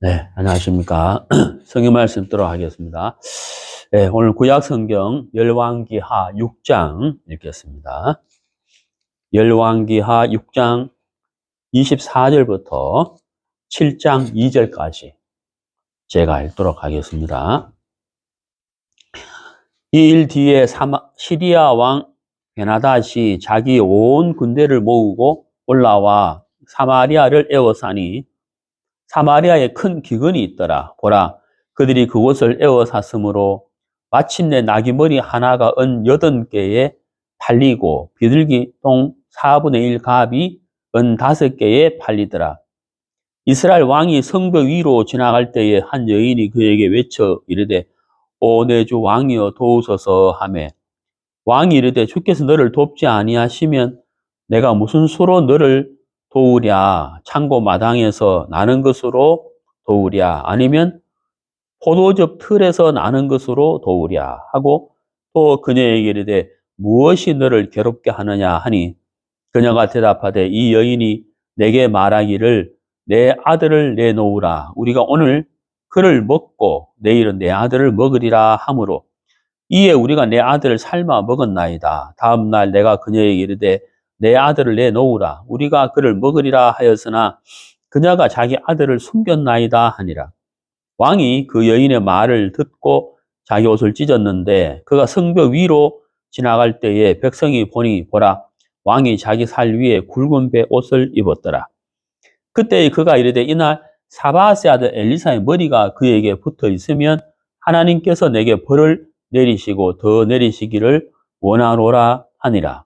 네, 안녕하십니까. 성경 말씀 듣도록 하겠습니다. 네, 오늘 구약 성경 열왕기하 6장 읽겠습니다. 열왕기하 6장 24절부터 7장 2절까지 제가 읽도록 하겠습니다. 이 일 뒤에 시리아 왕 베나닷이 자기 온 군대를 모으고 올라와 사마리아를 에워싸니 사마리아에 큰 기근이 있더라. 보라, 그들이 그곳을 에워쌌으므로 마침내 나귀머리 하나가 은 8개에 팔리고 비둘기 똥 4분의 1 갑이 은 5개에 팔리더라. 이스라엘 왕이 성벽 위로 지나갈 때에 한 여인이 그에게 외쳐 이르되 오 내 주 왕이여 도우소서 하매 왕이 이르되 주께서 너를 돕지 아니하시면 내가 무슨 수로 너를 도우랴? 창고 마당에서 나는 것으로 도우랴? 아니면 포도즙 틀에서 나는 것으로 도우랴? 하고 또 그녀에게 이르되 무엇이 너를 괴롭게 하느냐 하니 그녀가 대답하되 이 여인이 내게 말하기를 내 아들을 내놓으라. 우리가 오늘 그를 먹고 내일은 내 아들을 먹으리라 하므로 이에 우리가 내 아들을 삶아 먹었나이다. 다음 날 내가 그녀에게 이르되 내 아들을 내놓으라. 우리가 그를 먹으리라 하였으나 그녀가 자기 아들을 숨겼나이다 하니라. 왕이 그 여인의 말을 듣고 자기 옷을 찢었는데 그가 성벽 위로 지나갈 때에 백성이 보니 보라 왕이 자기 살 위에 굵은 배 옷을 입었더라. 그때 그가 이르되 이날 사바스의 아들 엘리사의 머리가 그에게 붙어 있으면 하나님께서 내게 벌을 내리시고 더 내리시기를 원하노라 하니라.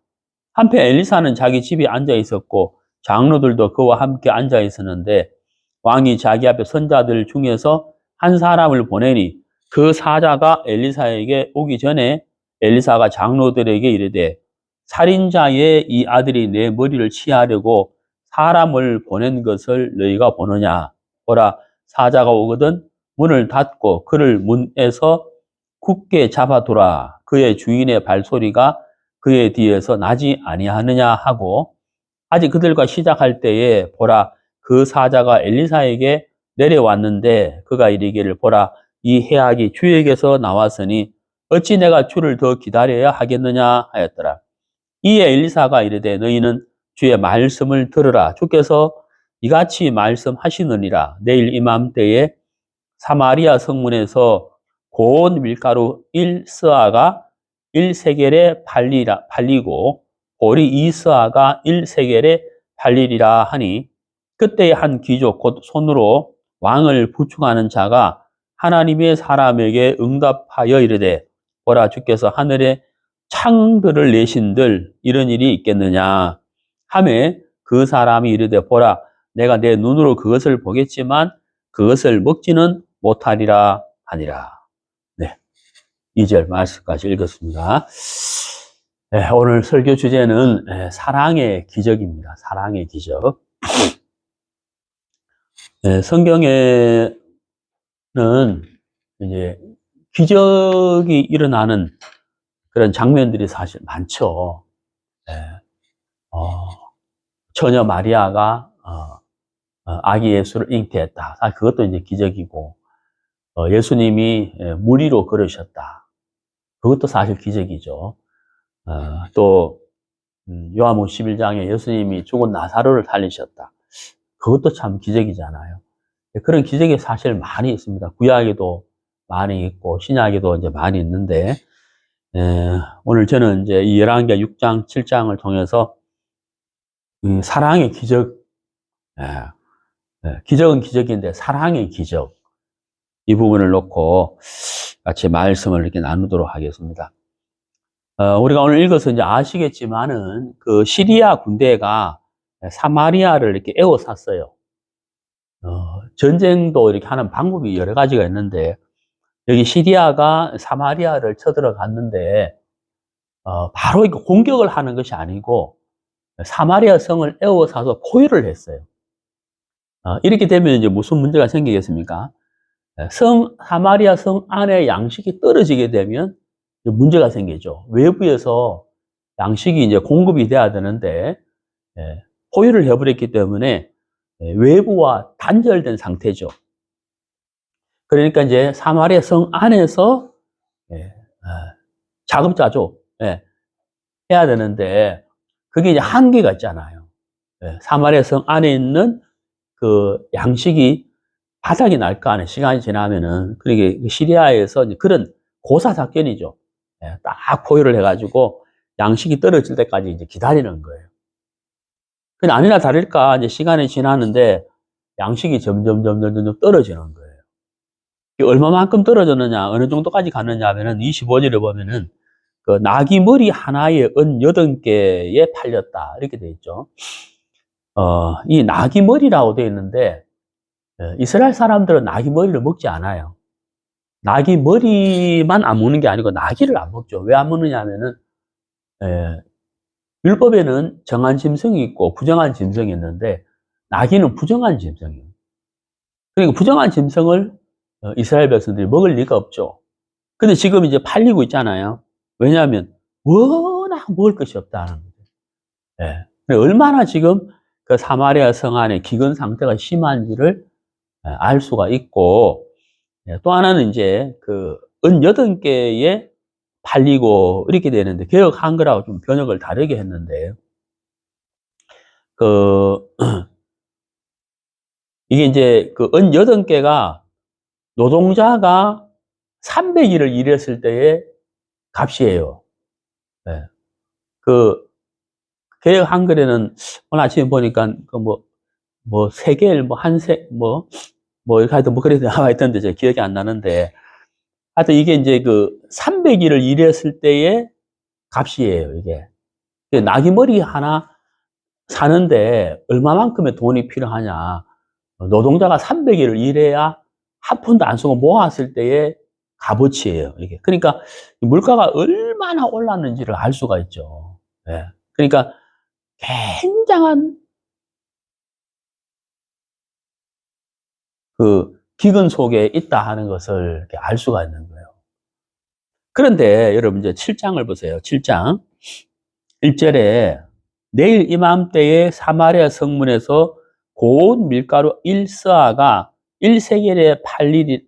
한편 엘리사는 자기 집에 앉아 있었고 장로들도 그와 함께 앉아 있었는데 왕이 자기 앞에 선자들 중에서 한 사람을 보내니 그 사자가 엘리사에게 오기 전에 엘리사가 장로들에게 이르되 살인자의 이 아들이 내 머리를 치하려고 사람을 보낸 것을 너희가 보느냐. 보라 사자가 오거든 문을 닫고 그를 문에서 굳게 잡아두라. 그의 주인의 발소리가 그의 뒤에서 나지 아니하느냐 하고 아직 그들과 시작할 때에 보라 그 사자가 엘리사에게 내려왔는데 그가 이르기를 보라 이 해악이 주에게서 나왔으니 어찌 내가 주를 더 기다려야 하겠느냐 하였더라. 이에 엘리사가 이르되 너희는 주의 말씀을 들으라. 주께서 이같이 말씀하시느니라. 내일 이맘때에 사마리아 성문에서 고운 밀가루 1스아가 1세겔에 팔리고 보리 2스아가 1세겔에 팔리리라 하니 그때의 한 귀족 곧 손으로 왕을 부축하는 자가 하나님의 사람에게 응답하여 이르되 보라 주께서 하늘에 창들을 내신들 이런 일이 있겠느냐 하매 그 사람이 이르되 보라 내가 내 눈으로 그것을 보겠지만 그것을 먹지는 못하리라 하니라. 네, 2절 말씀까지 읽었습니다. 네, 오늘 설교 주제는 사랑의 기적입니다. 사랑의 기적. 네, 성경에는 이제 기적이 일어나는 그런 장면들이 사실 많죠. 네, 처녀 마리아가 아기 예수를 잉태했다. 그것도 이제 기적이고, 예수님이 물 위로 걸으셨다. 그것도 사실 기적이죠. 또 요한복음 11장에 예수님이 죽은 나사로를 살리셨다. 그것도 참 기적이잖아요. 그런 기적이 사실 많이 있습니다. 구약에도 많이 있고 신약에도 이제 많이 있는데 오늘 저는 이제 이 열왕기하 6장, 7장을 통해서 사랑의 기적, 기적은 기적인데 사랑의 기적 이 부분을 놓고 같이 말씀을 이렇게 나누도록 하겠습니다. 우리가 오늘 읽어서 이제 아시겠지만은 그 시리아 군대가 사마리아를 이렇게 에워쌌어요. 전쟁도 이렇게 하는 방법이 여러 가지가 있는데 여기 시리아가 사마리아를 쳐들어갔는데 바로 이렇게 공격을 하는 것이 아니고 사마리아 성을 에워싸서 포위를 했어요. 이렇게 되면 이제 무슨 문제가 생기겠습니까? 사마리아 성 안에 양식이 떨어지게 되면 문제가 생기죠. 외부에서 양식이 이제 공급이 돼야 되는데 포위를 해버렸기 때문에 외부와 단절된 상태죠. 그러니까 이제 사마리아 성 안에서 예, 자급자족 해야 되는데 그게 이제 한계가 있잖아요. 사마리아 성 안에 있는 그 양식이 바닥이 날 거 아니에요. 시간이 지나면은. 그러니까 시리아에서 이제 그런 고사 작전이죠. 딱 포위를 해가지고 양식이 떨어질 때까지 이제 기다리는 거예요. 근데 아니나 다를까 이제 시간이 지나는데 양식이 점점 떨어지는 거예요. 얼마만큼 떨어졌느냐, 어느 정도까지 갔느냐 하면은 25절에 보면은 그 나귀 머리 하나에 은 8개에 팔렸다. 이렇게 돼 있죠. 이 나귀 머리라고 되어 있는데, 이스라엘 사람들은 나귀 머리를 먹지 않아요. 나귀 머리만 안 먹는 게 아니고 나귀를 안 먹죠. 왜 안 먹느냐 하면은, 율법에는 정한 짐승이 있고 부정한 짐승이 있는데, 나귀는 부정한 짐승이에요. 그러니까 부정한 짐승을 이스라엘 백성들이 먹을 리가 없죠. 근데 지금 이제 팔리고 있잖아요. 왜냐하면 워낙 먹을 것이 없다는 거죠. 얼마나 지금 그 사마리아 성 안에 기근 상태가 심한지를 알 수가 있고, 또 하나는 이제 그 은 8개에 팔리고 이렇게 되는데, 개역 한글하고 좀 번역을 다르게 했는데, 그, 이게 이제 그 은 8개가 노동자가 300일을 일했을 때의 값이에요. 그, 개역 한글에는 오늘 아침에 보니까 그 세겔, 이렇게 하여튼 그렇게 나와 있던데 제가 기억이 안 나는데, 하여튼 이게 이제 그 300일을 일했을 때의 값이에요, 이게. 나귀 머리 하나 사는데 얼마만큼의 돈이 필요하냐. 노동자가 300일을 일해야 한 푼도 안 쓰고 모았을 때의 값어치예요, 이게. 그러니까 물가가 얼마나 올랐는지를 알 수가 있죠. 그러니까 굉장한 그 기근 속에 있다 하는 것을 이렇게 알 수가 있는 거예요. 그런데 여러분 이제 7장을 보세요. 7장 1절에 내일 이맘때에 사마리아 성문에서 고운 밀가루 1서아가 1세겔에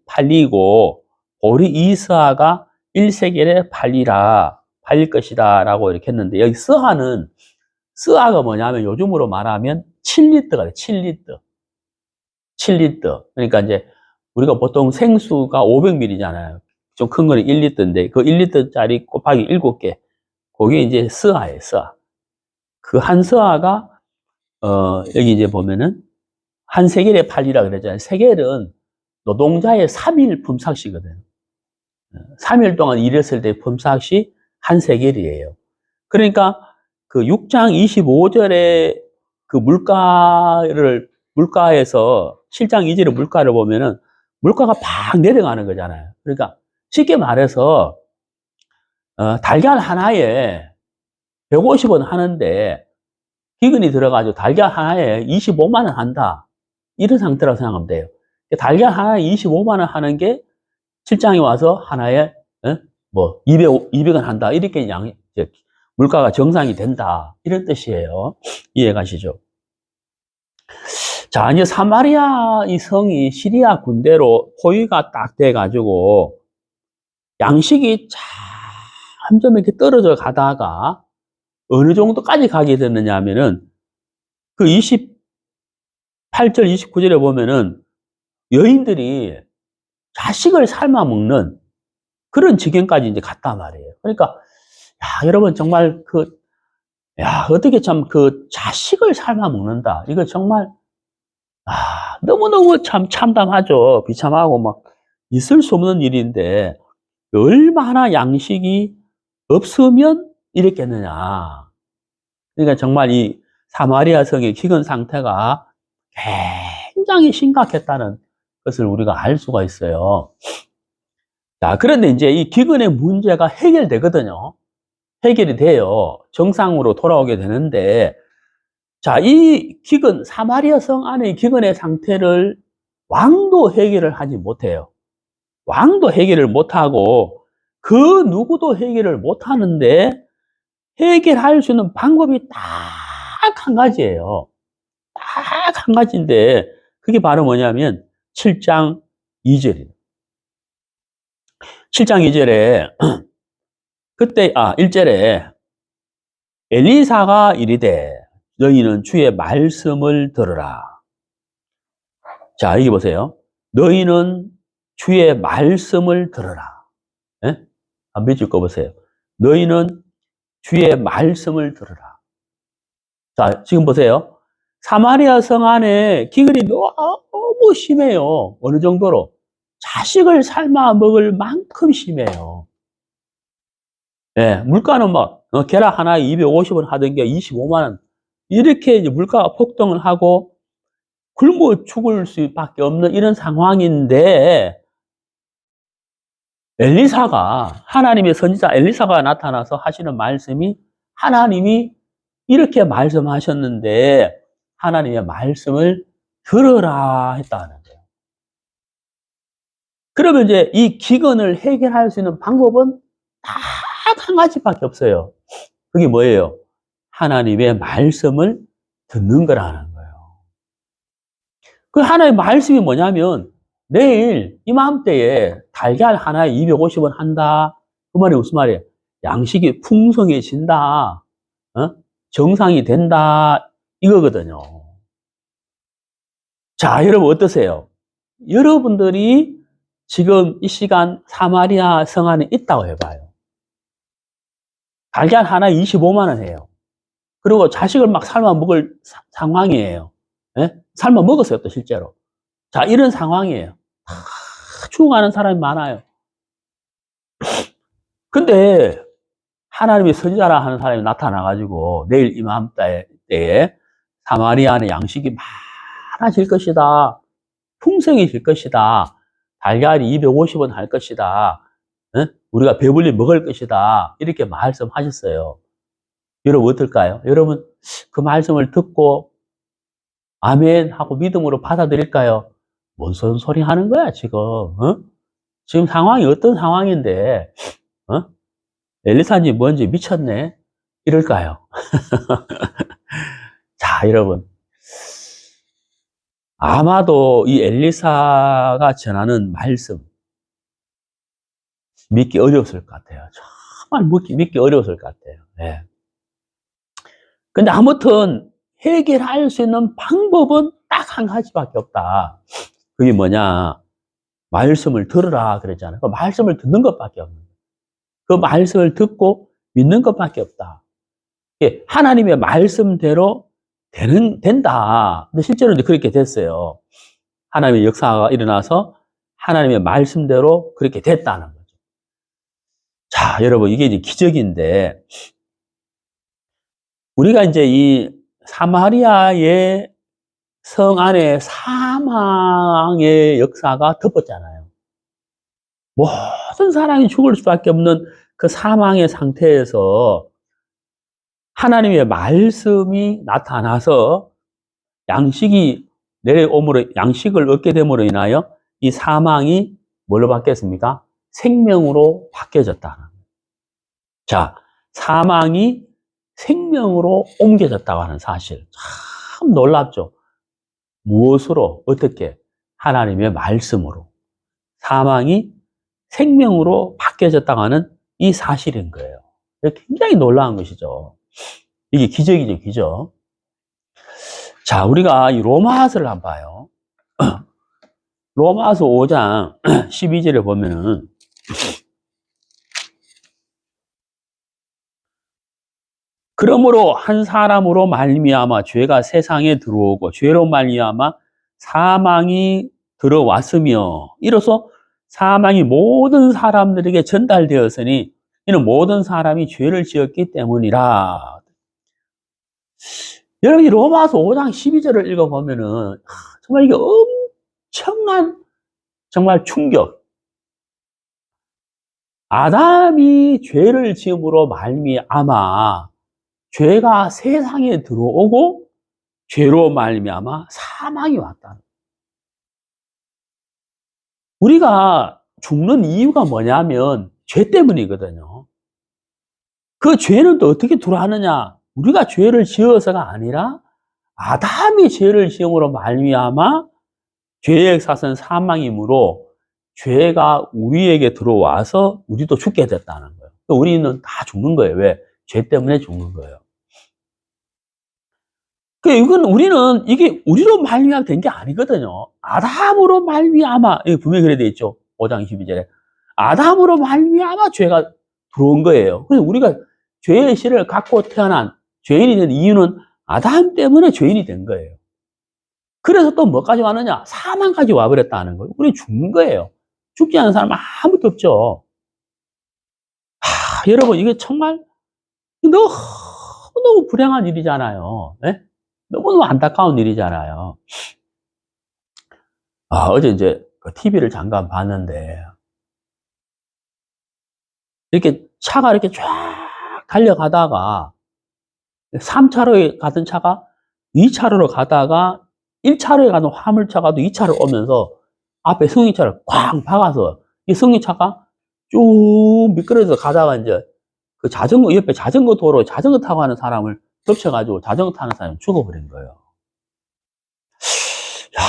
팔리고 보리 2서아가 1세겔에 팔릴 것이다 라고 이렇게 했는데, 여기 서아가 뭐냐면 요즘으로 말하면 7리터가 돼요. 7리터. 7리터. 그러니까 이제 우리가 보통 생수가 500ml잖아요. 좀 큰 거는 1리터인데 그 1리터짜리 곱하기 7개. 그게 이제 서아예요, 서아. 그 한 서아가 여기 이제 보면은 한 세겔에 팔리라 그랬잖아요. 세겔은 노동자의 3일 품삯이거든요. 3일 동안 일했을 때 품삯이 한 세겔이에요. 그러니까 그 6장 25절에 그 물가에서 7장 2절의 물가를 보면은 물가가 팍 내려가는 거잖아요. 그러니까 쉽게 말해서 달걀 하나에 150원 하는데 기근이 들어가지고 달걀 하나에 25만 원 한다. 이런 상태라고 생각하면 돼요. 달걀 하나에 25만 원 하는 게 7장에 와서 하나에 200원 한다. 이렇게 물가가 정상이 된다. 이런 뜻이에요. 이해 가시죠? 자, 이제 사마리아 이 성이 시리아 군대로 포위가 딱 돼가지고 양식이 점점 이렇게 떨어져 가다가 어느 정도까지 가게 됐느냐 하면은 그 28절, 29절에 보면은 여인들이 자식을 삶아 먹는 그런 지경까지 이제 갔단 말이에요. 그러니까, 여러분 정말 어떻게 참 그 자식을 삶아 먹는다. 이거 정말, 너무너무 참 참담하죠. 비참하고 막 있을 수 없는 일인데, 얼마나 양식이 없으면 이랬겠느냐. 그러니까 정말 이 사마리아 성의 기근 상태가 굉장히 심각했다는 것을 우리가 알 수가 있어요. 자, 그런데 이제 이 기근의 문제가 해결되거든요. 해결이 돼요. 정상으로 돌아오게 되는데, 자, 이 기근, 사마리아 성 안의 기근의 상태를 왕도 해결을 하지 못해요. 왕도 해결을 못하고, 그 누구도 해결을 못하는데, 해결할 수 있는 방법이 딱 한 가지예요. 딱 한 가지인데, 그게 바로 뭐냐면, 7장 2절이에요. 7장 2절에 그때 1절에 엘리사가 이르되 너희는 주의 말씀을 들으라. 자, 여기 보세요. 너희는 주의 말씀을 들으라. 예? 한번 읽고 보세요. 너희는 주의 말씀을 들으라. 자, 지금 보세요. 사마리아 성 안에 기근이 너무 심해요. 어느 정도로? 자식을 삶아 먹을 만큼 심해요. 예, 물가는 막, 계란 하나에 250원 하던 게 25만원. 이렇게 이제 물가가 폭등을 하고 굶어 죽을 수밖에 없는 이런 상황인데, 엘리사가, 하나님의 선지자 엘리사가 나타나서 하시는 말씀이 하나님이 이렇게 말씀하셨는데, 하나님의 말씀을 들으라 했다는 거예요. 그러면 이제 이 기근을 해결할 수 있는 방법은 딱 한 가지밖에 없어요. 그게 뭐예요? 하나님의 말씀을 듣는 거라는 거예요. 그 하나님의 말씀이 뭐냐면 내일 이맘때에 달걀 하나에 250원 한다. 그 말이 무슨 말이에요? 양식이 풍성해진다. 정상이 된다. 이거거든요. 자, 여러분 어떠세요? 여러분들이 지금 이 시간 사마리아 성 안에 있다고 해봐요. 달걀 하나에 25만 원 해요. 그리고 자식을 막 삶아 먹을 상황이에요. 예? 삶아 먹었어요, 또 실제로. 자, 이런 상황이에요. 다 죽어가는 사람이 많아요. 근데 하나님의 선지자라 하는 사람이 나타나가지고 내일 이맘때에 사마리아 안에 양식이 많아질 것이다. 풍성해질 것이다. 달걀이 250원 할 것이다. 우리가 배불리 먹을 것이다. 이렇게 말씀하셨어요. 여러분 어떨까요? 여러분 그 말씀을 듣고 아멘 하고 믿음으로 받아들일까요? 뭔 소리 하는 거야 지금? 지금 상황이 어떤 상황인데 엘리사님 뭔지 미쳤네? 이럴까요? 자, 여러분 아마도 이 엘리사가 전하는 말씀 믿기 어려웠을 것 같아요. 정말 믿기 어려웠을 것 같아요. 네. 근데 아무튼 해결할 수 있는 방법은 딱 한 가지밖에 없다. 그게 뭐냐? 말씀을 들으라 그랬잖아요. 그 말씀을 듣는 것밖에 없는 거예요. 그 말씀을 듣고 믿는 것밖에 없다. 하나님의 말씀대로 된다. 근데 실제로 이제 그렇게 됐어요. 하나님의 역사가 일어나서 하나님의 말씀대로 그렇게 됐다는 거죠. 자, 여러분, 이게 이제 기적인데, 우리가 이제 이 사마리아의 성 안에 사망의 역사가 덮었잖아요. 모든 사람이 죽을 수밖에 없는 그 사망의 상태에서 하나님의 말씀이 나타나서 양식이 내려옴으로, 양식을 얻게 됨으로 인하여 이 사망이 뭘로 바뀌었습니까? 생명으로 바뀌어졌다는 거예요. 자, 사망이 생명으로 옮겨졌다고 하는 사실. 참 놀랍죠? 무엇으로? 어떻게? 하나님의 말씀으로. 사망이 생명으로 바뀌어졌다고 하는 이 사실인 거예요. 굉장히 놀라운 것이죠. 이게 기적이죠, 기적. 자, 우리가 이 로마서를 한번 봐요. 로마서 5장 12절에 보면은 그러므로 한 사람으로 말미암아 죄가 세상에 들어오고 죄로 말미암아 사망이 들어왔으며 이로써 사망이 모든 사람들에게 전달되었으니 이는 모든 사람이 죄를 지었기 때문이라. 여러분이 로마서 5장 12절을 읽어보면은 정말 이게 엄청난 정말 충격. 아담이 죄를 지음으로 말미암아 죄가 세상에 들어오고 죄로 말미암아 사망이 왔다. 우리가 죽는 이유가 뭐냐면 죄 때문이거든요. 그 죄는 또 어떻게 들어왔느냐? 우리가 죄를 지어서가 아니라 아담이 죄를 지음으로 말미암아 죄의 사선 사망이므로 죄가 우리에게 들어와서 우리도 죽게 됐다는 거예요. 우리는 다 죽는 거예요. 왜? 죄 때문에 죽는 거예요. 이건 우리는 이게 우리로 말미암아 된 게 아니거든요. 아담으로 말미암아, 분명히 그래 돼 있죠. 5장 12절에. 아담으로 말미암아 죄가 들어온 거예요. 그래서 우리가 죄의 실을 갖고 태어난 죄인이 된 이유는 아담 때문에 죄인이 된 거예요. 그래서 또 뭐까지 왔느냐? 사망까지 와버렸다는 거예요. 우리 죽는 거예요. 죽지 않은 사람 아무도 없죠. 여러분, 이게 정말 너무 불행한 일이잖아요. 네? 너무너무 안타까운 일이잖아요. 어제 이제 TV를 잠깐 봤는데, 이렇게 차가 이렇게 쫙 달려가다가, 3차로에 가던 차가 2차로로 가다가 1차로에 가는 화물차가 또 2차로 오면서 앞에 승용차를 쾅 박아서 이 승용차가 쭉 미끄러져서 가다가 이제 그 자전거, 옆에 자전거 도로 자전거 타고 가는 사람을 덮쳐가지고 자전거 타는 사람이 죽어버린 거예요. 야,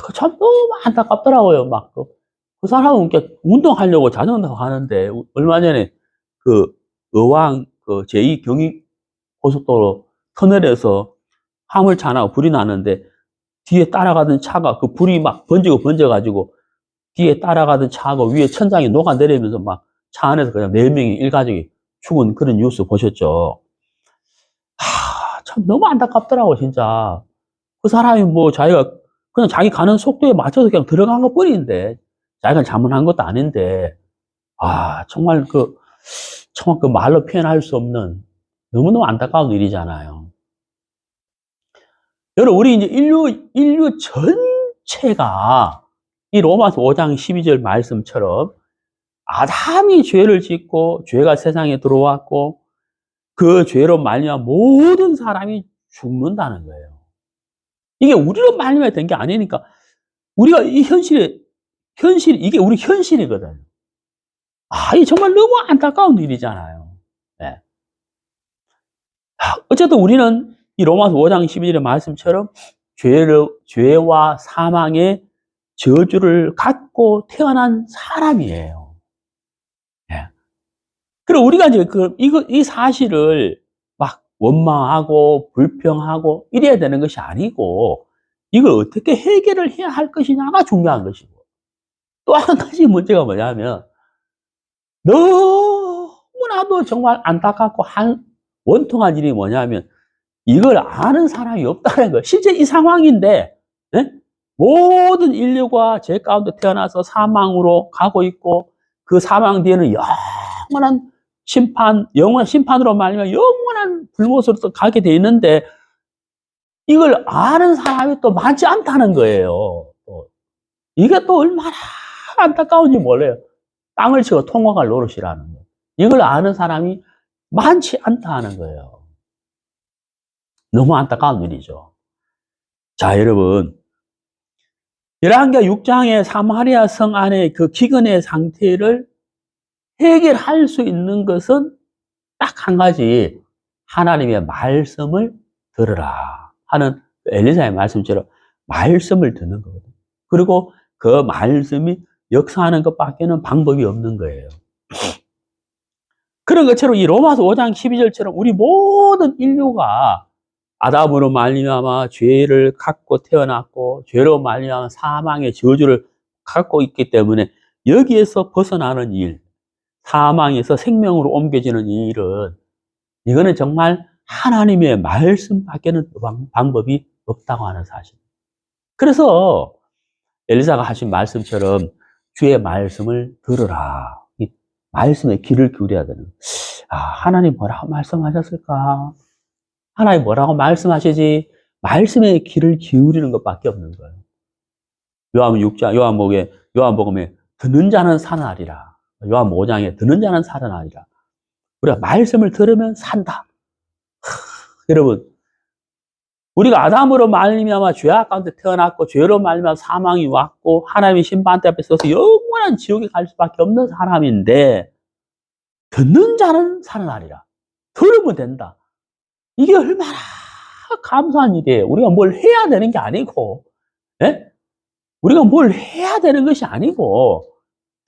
그 참 너무 안타깝더라고요. 막, 그 사람은 운동하려고 자전거 타고 가는데, 얼마 전에 그 의왕 그 제2 경의 고속도로 터널에서 화물차 하나가 불이 나는데, 뒤에 따라가던 차가 그 불이 막 번져가지고, 뒤에 따라가던 차가 위에 천장이 녹아내리면서 막 차 안에서 그냥 4명이 일가족이 죽은 그런 뉴스 보셨죠? 참 너무 안타깝더라고, 진짜. 그 사람이 뭐 자기가 그냥 자기 가는 속도에 맞춰서 그냥 들어간 것 뿐인데, 자기가 잘못한 것도 아닌데, 정말 정말 그 말로 표현할 수 없는 너무너무 안타까운 일이잖아요. 여러분, 우리 이제 인류 전체가 이 로마서 5장 12절 말씀처럼 아담이 죄를 짓고 죄가 세상에 들어왔고 그 죄로 말미암아 모든 사람이 죽는다는 거예요. 이게 우리로 말미암아 된 게 아니니까 우리가 이 이게 우리 현실이거든요. 이게 정말 너무 안타까운 일이잖아요. 네. 어쨌든 우리는 이 로마서 5장 12절의 말씀처럼 죄와 사망의 저주를 갖고 태어난 사람이에요. 그리고 우리가 이제 이 사실을 막 원망하고 불평하고 이래야 되는 것이 아니고 이걸 어떻게 해결을 해야 할 것이냐가 중요한 것이고 또 한 가지 문제가 뭐냐면 너무나도 정말 안타깝고 원통한 일이 뭐냐면 이걸 아는 사람이 없다는 거예요. 실제 이 상황인데 네? 모든 인류가 죄 가운데 태어나서 사망으로 가고 있고 그 사망 뒤에는 영원한 심판으로 말미암아 영원한 불못으로 또 가게 돼 있는데 이걸 아는 사람이 또 많지 않다는 거예요. 이게 또 얼마나 안타까운지 몰라요. 땅을 치고 통곡할 노릇이라는 거. 이걸 아는 사람이 많지 않다는 거예요. 너무 안타까운 일이죠. 자, 여러분. 열왕기하 6장의 사마리아 성 안의 그 기근의 상태를 해결할 수 있는 것은 딱 한 가지, 하나님의 말씀을 들으라 하는 엘리사의 말씀처럼 말씀을 듣는 거거든요. 그리고 그 말씀이 역사하는 것밖에는 방법이 없는 거예요. 그런 것처럼 이 로마서 5장 12절처럼 우리 모든 인류가 아담으로 말미암아 죄를 갖고 태어났고 죄로 말미암아 사망의 저주를 갖고 있기 때문에 여기에서 벗어나는 일, 사망에서 생명으로 옮겨지는 이 일은 이거는 정말 하나님의 말씀밖에는 방법이 없다고 하는 사실. 그래서 엘리사가 하신 말씀처럼 주의 말씀을 들으라. 이 말씀에 귀를 기울여야 되는. 하나님 뭐라고 말씀하셨을까? 하나님 뭐라고 말씀하시지? 말씀에 귀를 기울이는 것밖에 없는 거예요. 요한복음에 듣는 자는 살아나리라. 요한 5장에 듣는 자는 살아나리라. 우리가 말씀을 들으면 산다. 여러분, 우리가 아담으로 말미암아 죄악 가운데 태어났고 죄로 말미암아 사망이 왔고 하나님의 심판대 앞에 서서 영원한 지옥에 갈 수밖에 없는 사람인데 듣는 자는 살아나리라. 들으면 된다. 이게 얼마나 감사한 일이에요. 우리가 뭘 해야 되는 게 아니고, 예? 우리가 뭘 해야 되는 것이 아니고,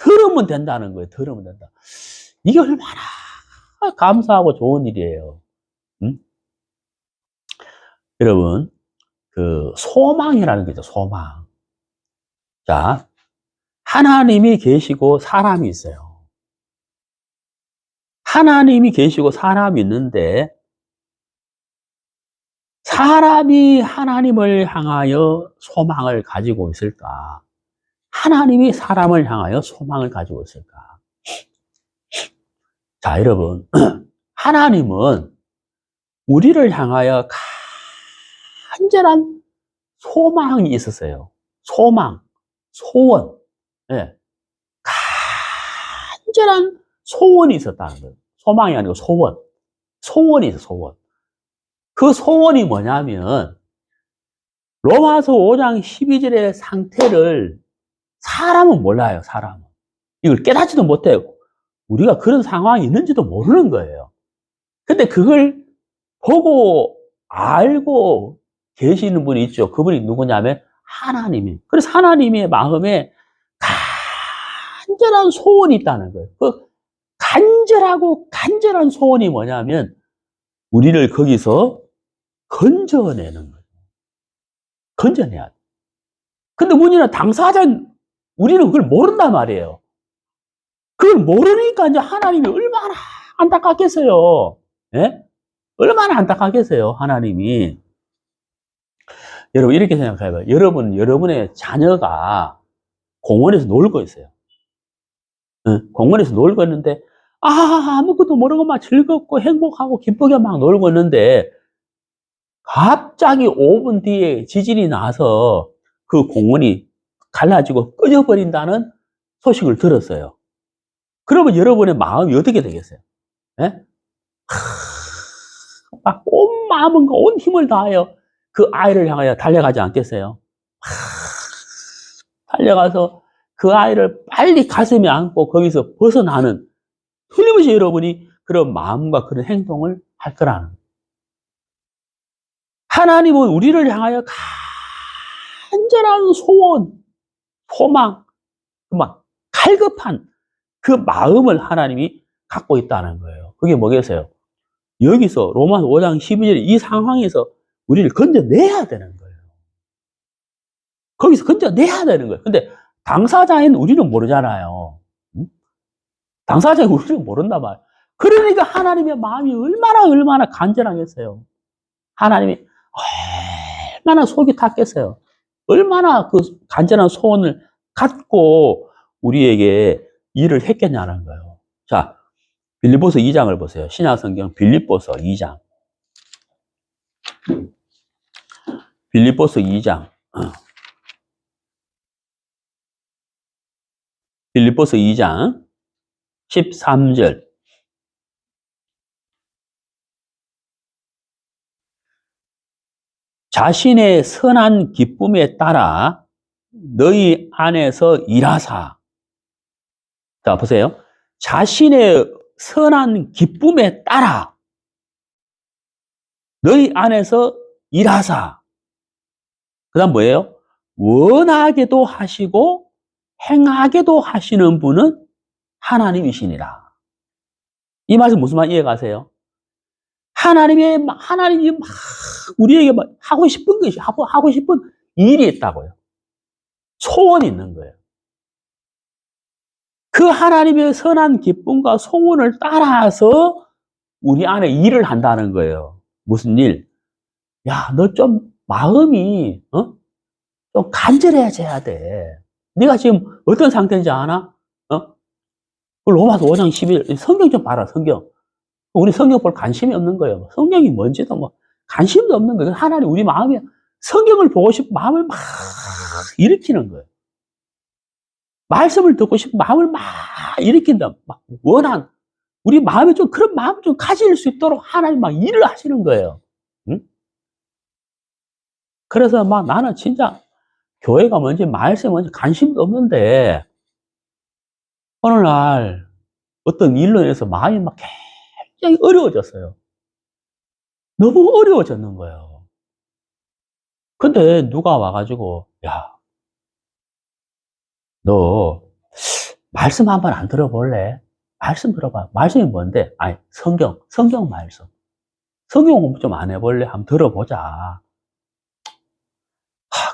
들으면 된다는 거예요. 들으면 된다. 이게 얼마나 감사하고 좋은 일이에요. 응? 여러분, 그 소망이라는 게 있죠. 소망. 자, 하나님이 계시고 사람이 있어요. 하나님이 계시고 사람이 있는데 사람이 하나님을 향하여 소망을 가지고 있을까? 하나님이 사람을 향하여 소망을 가지고 있을까? 자, 여러분, 하나님은 우리를 향하여 간절한 소망이 있었어요. 소망, 소원. 예. 간절한 소원이 있었다는 거예요. 소망이 아니고 소원. 소원이 있어, 소원. 그 소원이 뭐냐면, 로마서 5장 12절의 상태를 사람은 몰라요, 사람은. 이걸 깨닫지도 못해요. 우리가 그런 상황이 있는지도 모르는 거예요. 근데 그걸 보고 알고 계시는 분이 있죠. 그분이 누구냐면 하나님이. 그래서 하나님의 마음에 간절한 소원이 있다는 거예요. 그 간절하고 간절한 소원이 뭐냐면 우리를 거기서 건져내는 거예요. 건져내야 돼. 근데 문제는 당사자는 우리는 그걸 모른단 말이에요. 그걸 모르니까 이제 하나님이 얼마나 안타깝겠어요. 예? 얼마나 안타깝겠어요, 하나님이. 여러분, 이렇게 생각해봐요. 여러분의 자녀가 공원에서 놀고 있어요. 공원에서 놀고 있는데, 아무것도 모르고 막 즐겁고 행복하고 기쁘게 막 놀고 있는데, 갑자기 5분 뒤에 지진이 나서 그 공원이 갈라지고 꺼져버린다는 소식을 들었어요. 그러면 여러분의 마음이 어떻게 되겠어요? 예? 막 온 마음과 온 힘을 다하여 그 아이를 향하여 달려가지 않겠어요? 달려가서 그 아이를 빨리 가슴에 안고 거기서 벗어나는 틀림없이 여러분이 그런 마음과 그런 행동을 할 거라는 거예요. 하나님은 우리를 향하여 간절한 소원, 소망, 막 갈급한 그 마음을 하나님이 갖고 있다는 거예요. 그게 뭐겠어요? 여기서 로마서 5장 12절 이 상황에서 우리를 건져내야 되는 거예요. 거기서 건져내야 되는 거예요. 근데 당사자인 우리는 모르잖아요. 응? 당사자인 우리는 모른단 말이에요. 그러니까 하나님의 마음이 얼마나 간절하겠어요. 하나님이 얼마나 속이 탔겠어요. 얼마나 그 간절한 소원을 갖고 우리에게 일을 했겠냐는 거예요. 자, 빌립보서 2장을 보세요. 신약성경 빌립보서 2장. 빌립보서 2장. 빌립보서 2장 13절. 자신의 선한 기쁨에 따라 너희 안에서 일하사. 자, 보세요. 자신의 선한 기쁨에 따라 너희 안에서 일하사. 그 다음 뭐예요? 원하게도 하시고 행하게도 하시는 분은 하나님이시니라. 이 말씀 무슨 말 이해가세요? 하나님이 막 우리에게 막 하고 싶은 것이, 하고 싶은 일이 있다고요. 소원이 있는 거예요. 그 하나님의 선한 기쁨과 소원을 따라서 우리 안에 일을 한다는 거예요. 무슨 일? 야, 너 좀 마음이, 좀 간절해져야 돼. 네가 지금 어떤 상태인지 아나? 로마서 5장 11, 성경 좀 봐라, 성경. 우리 성경 볼 관심이 없는 거예요. 성경이 뭔지도 뭐, 관심도 없는 거예요. 하나님, 우리 마음이, 성경을 보고 싶은 마음을 막 일으키는 거예요. 말씀을 듣고 싶은 마음을 막 일으킨다. 막 우리 마음에 좀 그런 마음을 좀 가질 수 있도록 하나님 막 일을 하시는 거예요. 응? 그래서 막 나는 진짜 교회가 뭔지 말씀이 뭔지 관심도 없는데, 어느 날 어떤 일로 인해서 마음이 막 굉장히 어려워졌어요. 너무 어려워졌는 거예요. 근데 누가 와가지고, 야, 너 말씀 한번 안 들어볼래? 말씀 들어봐. 말씀이 뭔데? 아니, 성경 말씀. 성경 공부 좀 안 해볼래? 한번 들어보자.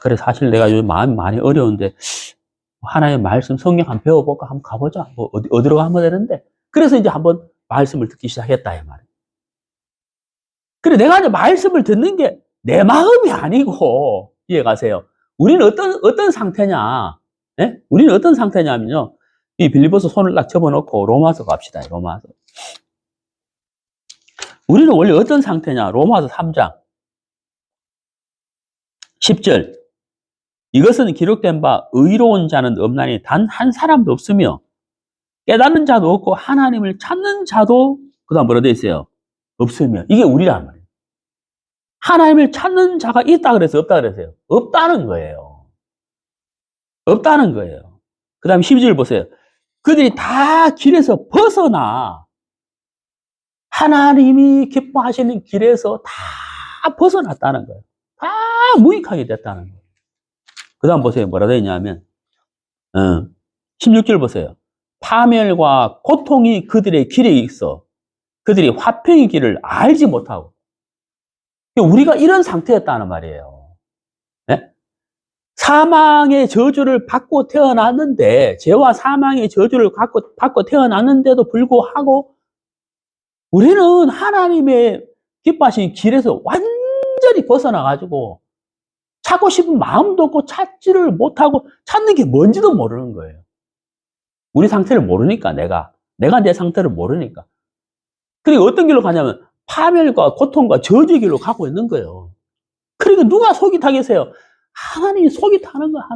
그래, 사실 내가 요즘 마음이 많이 어려운데, 하나의 말씀, 성경 한번 배워볼까? 한번 가보자. 뭐, 어디로 가면 되는데? 그래서 이제 한번 말씀을 듣기 시작했다, 이 말이야. 그래, 내가 이제 말씀을 듣는 게 내 마음이 아니고, 이해가세요? 우리는 어떤 상태냐? 예? 우리는 어떤 상태냐면요. 이 빌립보서 손을 딱 접어놓고 로마서 갑시다, 로마서. 우리는 원래 어떤 상태냐? 로마서 3장. 10절. 이것은 기록된 바 의로운 자는 없나니 단 한 사람도 없으며 깨닫는 자도 없고 하나님을 찾는 자도 그다음 뭐라 되어 있어요? 없으며. 이게 우리란 말이에요. 하나님을 찾는 자가 있다 그래서 없다 그랬어요? 없다는 거예요. 없다는 거예요. 그 다음에 12절 보세요. 그들이 다 길에서 벗어나 하나님이 기뻐하시는 길에서 다 벗어났다는 거예요. 다 무익하게 됐다는 거예요. 그 다음 보세요. 뭐라 되어 있냐면 16절 보세요. 파멸과 고통이 그들의 길에 있어 그들이 화평의 길을 알지 못하고. 우리가 이런 상태였다는 말이에요. 네? 사망의 저주를 받고 태어났는데, 죄와 사망의 저주를 받고 태어났는데도 불구하고 우리는 하나님의 기뻐하신 길에서 완전히 벗어나가지고 찾고 싶은 마음도 없고 찾지를 못하고 찾는 게 뭔지도 모르는 거예요. 우리 상태를 모르니까, 내가 내 상태를 모르니까. 그리고 어떤 길로 가냐면 파멸과 고통과 저주의 길로 가고 있는 거예요. 그러니까 누가 속이 타겠어요? 하나님이 속이 타는 거예요.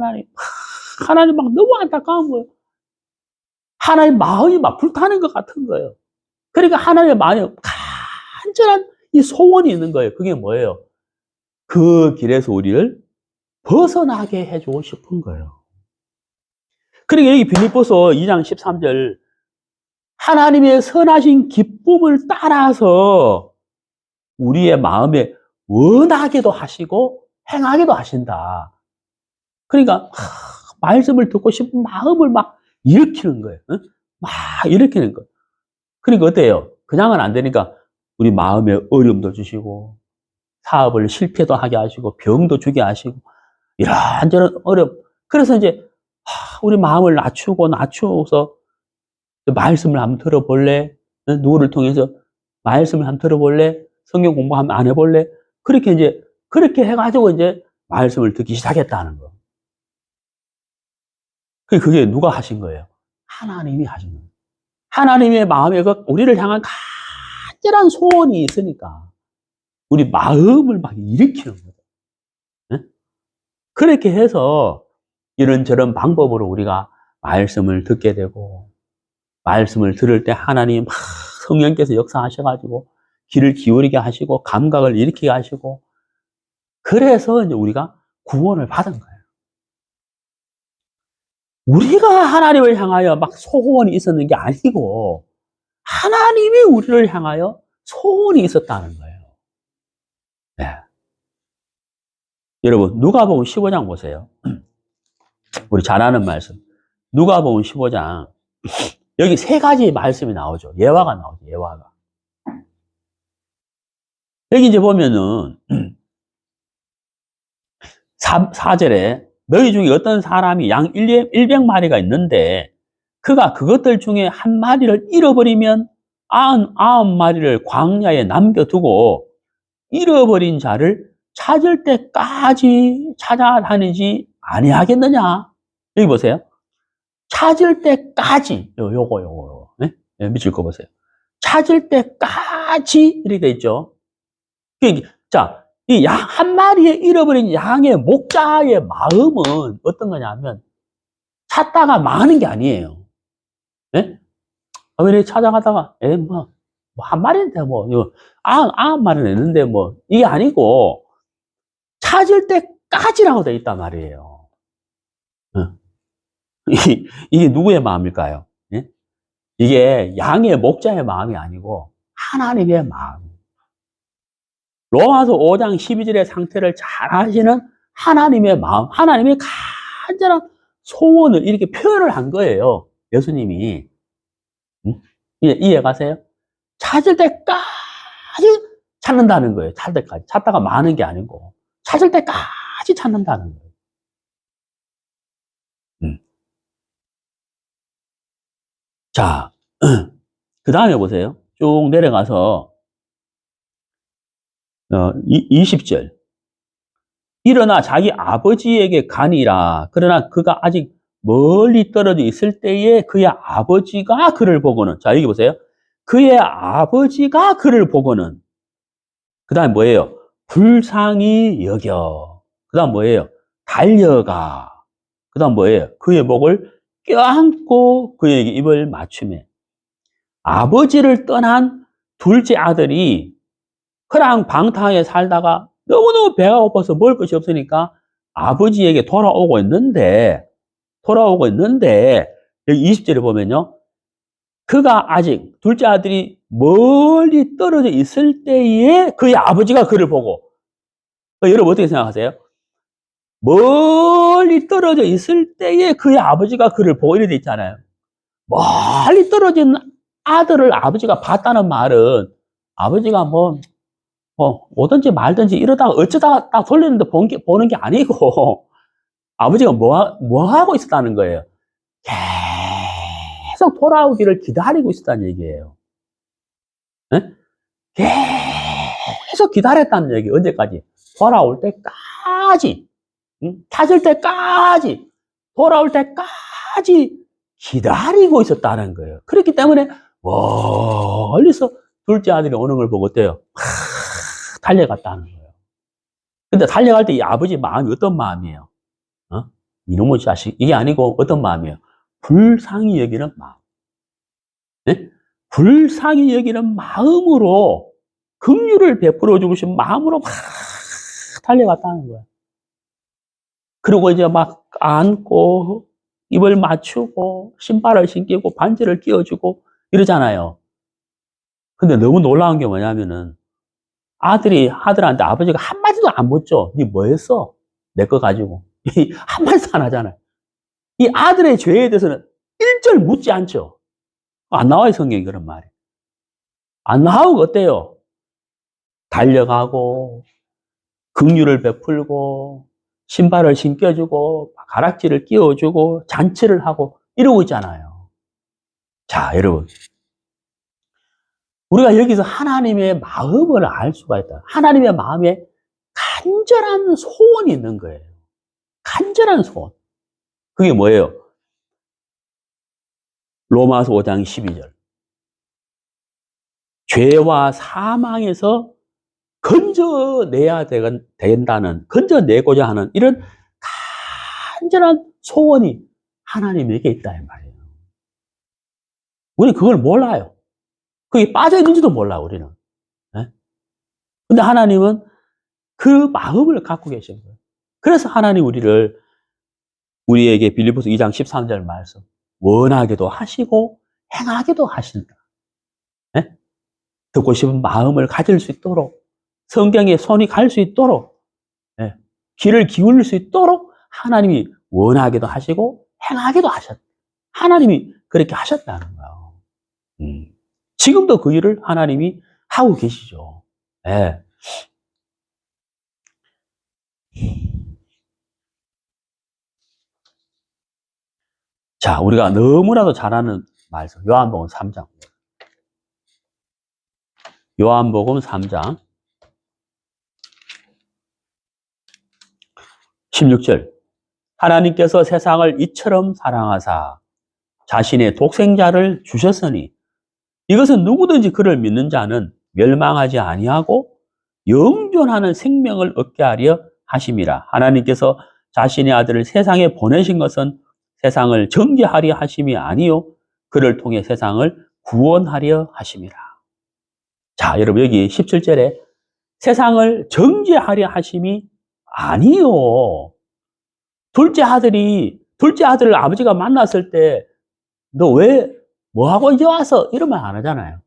하나님 막 너무 안타까운 거예요. 하나님 마음이 막 불타는 것 같은 거예요. 그러니까 하나님의 마음에 간절한 이 소원이 있는 거예요. 그게 뭐예요? 그 길에서 우리를 벗어나게 해주고 싶은 거예요. 그러니까 여기 빌립보서 2장 13절 하나님의 선하신 기쁨을 따라서 우리의 마음에 원하게도 하시고 행하게도 하신다. 그러니까 말씀을 듣고 싶은 마음을 막 일으키는 거예요. 응? 막 일으키는 거예요. 그러니까 어때요? 그냥은 안 되니까 우리 마음에 어려움도 주시고 사업을 실패도 하게 하시고 병도 주게 하시고 이런저런 어려움. 그래서 이제 우리 마음을 낮추어서 말씀을 한번 들어볼래? 누구를 통해서 말씀을 한번 들어볼래? 성경 공부 한번 안 해볼래? 그렇게 해가지고 이제 말씀을 듣기 시작했다는 거. 그게 누가 하신 거예요? 하나님이 하신 거예요. 하나님의 마음에 우리를 향한 간절한 소원이 있으니까 우리 마음을 막 일으키는 거예요. 네? 그렇게 해서 이런저런 방법으로 우리가 말씀을 듣게 되고 말씀을 들을 때 하나님 막 성령께서 역사하셔가지고 귀를 기울이게 하시고 감각을 일으키게 하시고 그래서 이제 우리가 구원을 받은 거예요. 우리가 하나님을 향하여 막 소원이 있었는 게 아니고 하나님이 우리를 향하여 소원이 있었다는 거예요. 네. 여러분 누가복음 15장 보세요. 우리 잘 아는 말씀. 누가복음 15장 여기 세 가지 말씀이 나오죠. 예화가 나오죠. 예화가. 여기 이제 보면은 4절에 너희 중에 어떤 사람이 양 100마리가 있는데 그가 그것들 중에 한 마리를 잃어버리면 99마리를 광야에 남겨두고 잃어버린 자를 찾을 때까지 찾아다니지 아니하겠느냐. 여기 보세요. 찾을 때까지 요거 네? 밑줄 거 보세요. 찾을 때까지 이렇게 돼 있죠. 자, 이 양 한 마리에 잃어버린 양의 목자의 마음은 어떤 거냐면 찾다가 망하는 게 아니에요. 네? 왜 찾아가다가 한 마리인데 아홉 마리는 있는데 이게 아니고 찾을 때까지라고 돼 있단 말이에요. 이게 누구의 마음일까요? 예? 이게 양의 목자의 마음이 아니고 하나님의 마음. 로마서 5장 12절의 상태를 잘 아시는 하나님의 마음, 하나님의 간절한 소원을 이렇게 표현을 한 거예요. 예수님이 이해 가세요? 찾을 때까지 찾는다는 거예요. 찾을 때까지. 찾다가 많은 게 아니고 찾을 때까지 찾는다는 거예요. 자, 그 다음에 보세요. 쭉 내려가서 20절. 일어나 자기 아버지에게 가니라. 그러나 그가 아직 멀리 떨어져 있을 때에 그의 아버지가 그를 보고는, 자, 여기 보세요. 그의 아버지가 그를 보고는, 그 다음에 뭐예요? 불쌍히 여겨. 그 다음 뭐예요? 달려가. 그 다음 뭐예요? 그의 목을 껴안고 그에게 입을 맞추며. 아버지를 떠난 둘째 아들이 허랑방탕하게 살다가 너무너무 배가 고파서 먹을 것이 없으니까 아버지에게 돌아오고 있는데, 여기 20절에 보면요. 그가 아직 둘째 아들이 멀리 떨어져 있을 때에 그의 아버지가 그를 보고, 여러분 어떻게 생각하세요? 멀리 떨어져 있을 때에 그의 아버지가 그를 보고 이래 돼 있잖아요. 멀리 떨어진 아들을 아버지가 봤다는 말은 아버지가 오든지 말든지 이러다가 어쩌다가 딱 돌렸는데 보는 게 아니고 아버지가 뭐 하고 있었다는 거예요. 계속 돌아오기를 기다리고 있었다는 얘기예요. 네? 계속 기다렸다는 얘기. 언제까지? 돌아올 때까지. 찾을 때까지. 돌아올 때까지 기다리고 있었다는 거예요. 그렇기 때문에 멀리서 둘째 아들이 오는 걸 보고 어때요? 달려갔다는 거예요. 근데 달려갈 때 이 아버지 마음이 어떤 마음이에요? 이놈의 자식, 이게 아니고 어떤 마음이에요? 불쌍히 여기는 마음. 네? 불쌍히 여기는 마음으로 긍휼을 베풀어 주고 싶은 마음으로 막 달려갔다는 거예요. 그리고 이제 막 안고 입을 맞추고 신발을 신기고 반지를 끼워주고 이러잖아요. 근데 너무 놀라운 게 뭐냐면은 아들한테 아버지가 한마디도 안 묻죠. 니 뭐 했어? 내 거 가지고. 한마디도 안 하잖아요. 이 아들의 죄에 대해서는 일절 묻지 않죠. 안 나와요, 성경에 그런 말이. 안 나오고 어때요? 달려가고, 긍휼을 베풀고, 신발을 신겨주고, 가락지를 끼워주고, 잔치를 하고, 이러고 있잖아요. 자, 여러분. 우리가 여기서 하나님의 마음을 알 수가 있다. 하나님의 마음에 간절한 소원이 있는 거예요. 간절한 소원. 그게 뭐예요? 로마서 5장 12절. 죄와 사망에서 건져내고자 하는 이런 간절한 소원이 하나님에게 있다, 이 말이에요. 우리 그걸 몰라요. 그게 빠져있는지도 몰라, 우리는. 네? 근데 하나님은 그 마음을 갖고 계신 거예요. 그래서 하나님 우리에게 빌립보서 2장 13절 말씀, 원하게도 하시고 행하게도 하신다. 네? 듣고 싶은 마음을 가질 수 있도록, 성경에 손이 갈 수 있도록, 네? 귀를 기울일 수 있도록 하나님이 원하게도 하시고 행하게도 하셨다. 하나님이 그렇게 하셨다는 거예요. 지금도 그 일을 하나님이 하고 계시죠. 네. 자, 우리가 너무나도 잘 아는 말씀, 요한복음 3장. 요한복음 3장 16절. 하나님께서 세상을 이처럼 사랑하사 자신의 독생자를 주셨으니 이것은 누구든지 그를 믿는 자는 멸망하지 아니하고 영존하는 생명을 얻게 하려 하심이라. 하나님께서 자신의 아들을 세상에 보내신 것은 세상을 정죄하려 하심이 아니요 그를 통해 세상을 구원하려 하심이라. 자, 여러분 여기 17절에 세상을 정죄하려 하심이 아니요. 둘째 아들을 아버지가 만났을 때 너 뭐 하고 이제 와서 이런 말 안 하잖아요.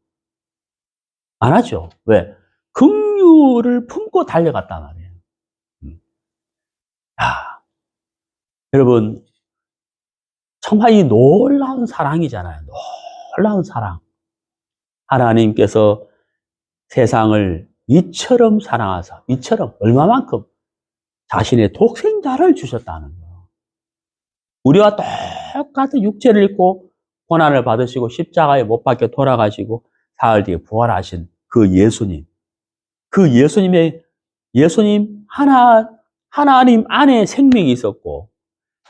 안 하죠. 왜? 긍휼을 품고 달려갔단 말이에요. 여러분 정말 이 놀라운 사랑이잖아요. 놀라운 사랑. 하나님께서 세상을 이처럼 사랑하사, 이처럼 얼마만큼 자신의 독생자를 주셨다는 거예요. 우리와 똑같은 육체를 입고 고난을 받으시고 십자가에 못 박혀 돌아가시고 사흘 뒤에 부활하신 그 예수님. 그 예수님 하나님 안에 생명이 있었고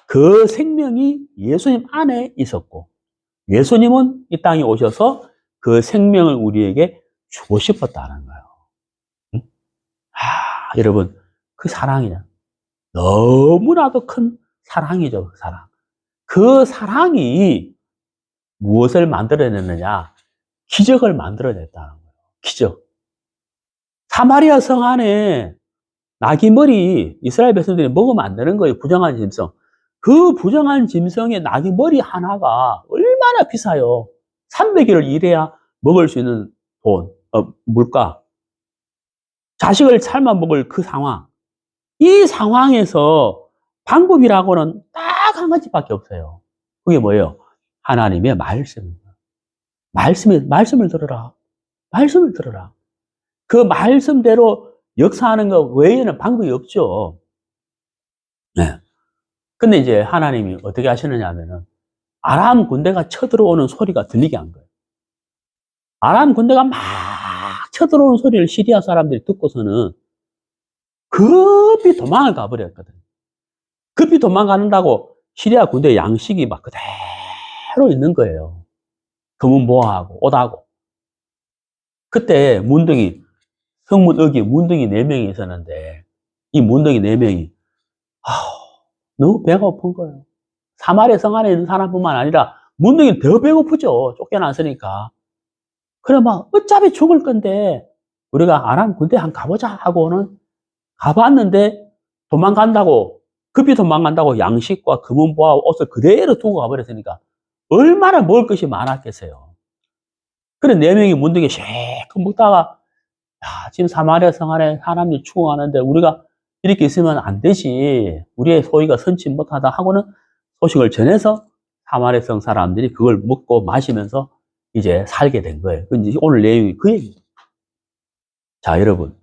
그 생명이 예수님 안에 있었고 예수님은 이 땅에 오셔서 그 생명을 우리에게 주고 싶었다는 거예요. 응? 여러분, 그 사랑이냐? 너무나도 큰 사랑이죠, 그 사랑. 그 사랑이 무엇을 만들어냈느냐? 기적을 만들어냈다는 거예요. 기적. 사마리아 성 안에 나귀머리 이스라엘 백성들이 먹으면 안 되는 거예요. 부정한 짐승. 그 부정한 짐승의 나귀머리 하나가 얼마나 비싸요. 300일을 일해야 먹을 수 있는 돈, 물가. 자식을 삶아 먹을 그 상황. 이 상황에서 방법이라고는 딱 한 가지밖에 없어요. 그게 뭐예요? 하나님의 말씀입니다. 말씀을 들어라. 말씀을 들어라. 그 말씀대로 역사하는 것 외에는 방법이 없죠. 네. 근데 이제 하나님이 어떻게 하시느냐 하면은 아람 군대가 쳐들어오는 소리가 들리게 한 거예요. 아람 군대가 막 쳐들어오는 소리를 시리아 사람들이 듣고서는 급히 도망을 가버렸거든. 급히 도망가는다고 시리아 군대 양식이 막 그대로 있는 거예요. 검은 보화하고 옷하고. 그때 성문 어귀에 문둥이 4명이 있었는데 이 문둥이 4명이 너무 배가 고픈 거예요. 사마리아 성 안에 있는 사람뿐만 아니라 문둥이는 더 배고프죠. 쫓겨났으니까. 그래 막 어차피 죽을 건데 우리가 아람 군대 한번 가보자 하고는 가봤는데 급히 도망간다고 양식과 검은 보화 옷을 그대로 두고 가버렸으니까 얼마나 먹을 것이 많았겠어요. 그래 4명이 문둥이 실컷 먹다가 지금 사마리아 성 안에 사람들이 죽어가는데 우리가 이렇게 있으면 안 되지. 우리의 소위가 선치 못하다 하고는 소식을 전해서 사마리아 성 사람들이 그걸 먹고 마시면서 이제 살게 된 거예요. 오늘 내용이 그 얘기입니다. 자, 여러분.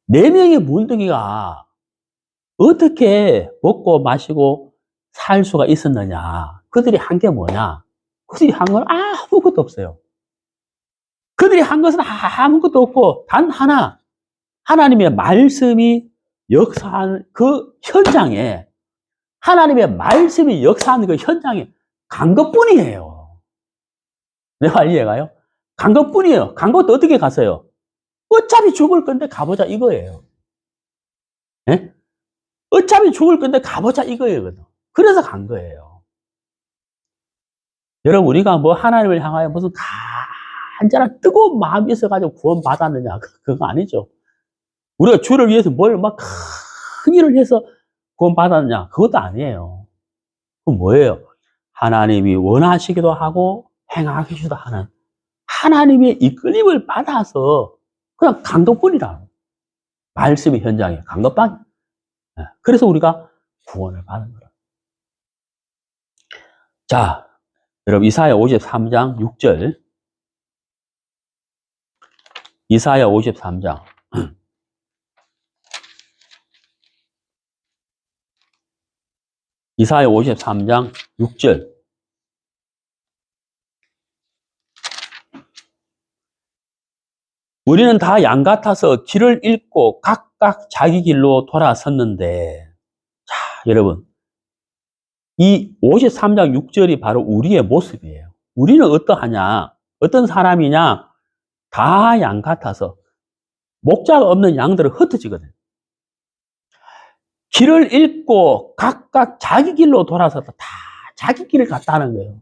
4명의 문둥이가 어떻게 먹고 마시고 살 수가 있었느냐. 그들이 한 게 뭐냐. 그들이 한 건 아무것도 없어요. 그들이 한 것은 아무것도 없고 단 하나. 하나님의 말씀이 역사한 그 현장에 하나님의 말씀이 역사하는 그 현장에 간 것뿐이에요. 내 말 이해가요? 간 것뿐이에요. 간 것도 어떻게 갔어요? 어차피 죽을 건데 가보자 이거예요. 네? 어차피 죽을 건데 가보자 이거예요. 그래서 간 거예요. 여러분 우리가 뭐 하나님을 향하여 무슨 간절한 뜨거운 마음이 있어가지고 구원받았느냐 그거 아니죠. 우리가 주를 위해서 뭘 막 큰 일을 해서 구원받았느냐 그것도 아니에요. 그건 뭐예요? 하나님이 원하시기도 하고 행하시기도 하는 하나님의 이끌림을 받아서 그냥 간 것뿐이라. 말씀의 현장에 간 것뿐. 그래서 우리가 구원을 받은 거라. 자, 여러분 이사야 53장 6절. 이사야 53장. 이사야 53장 6절. 우리는 다 양 같아서 길을 잃고 각각 자기 길로 돌아섰는데, 자, 여러분. 이 53장 6절이 바로 우리의 모습이에요. 우리는 어떠하냐? 어떤 사람이냐? 다 양 같아서 목자가 없는 양들은 흩어지거든. 길을 잃고 각각 자기 길로 돌아서서 다 자기 길을 갔다는 거예요.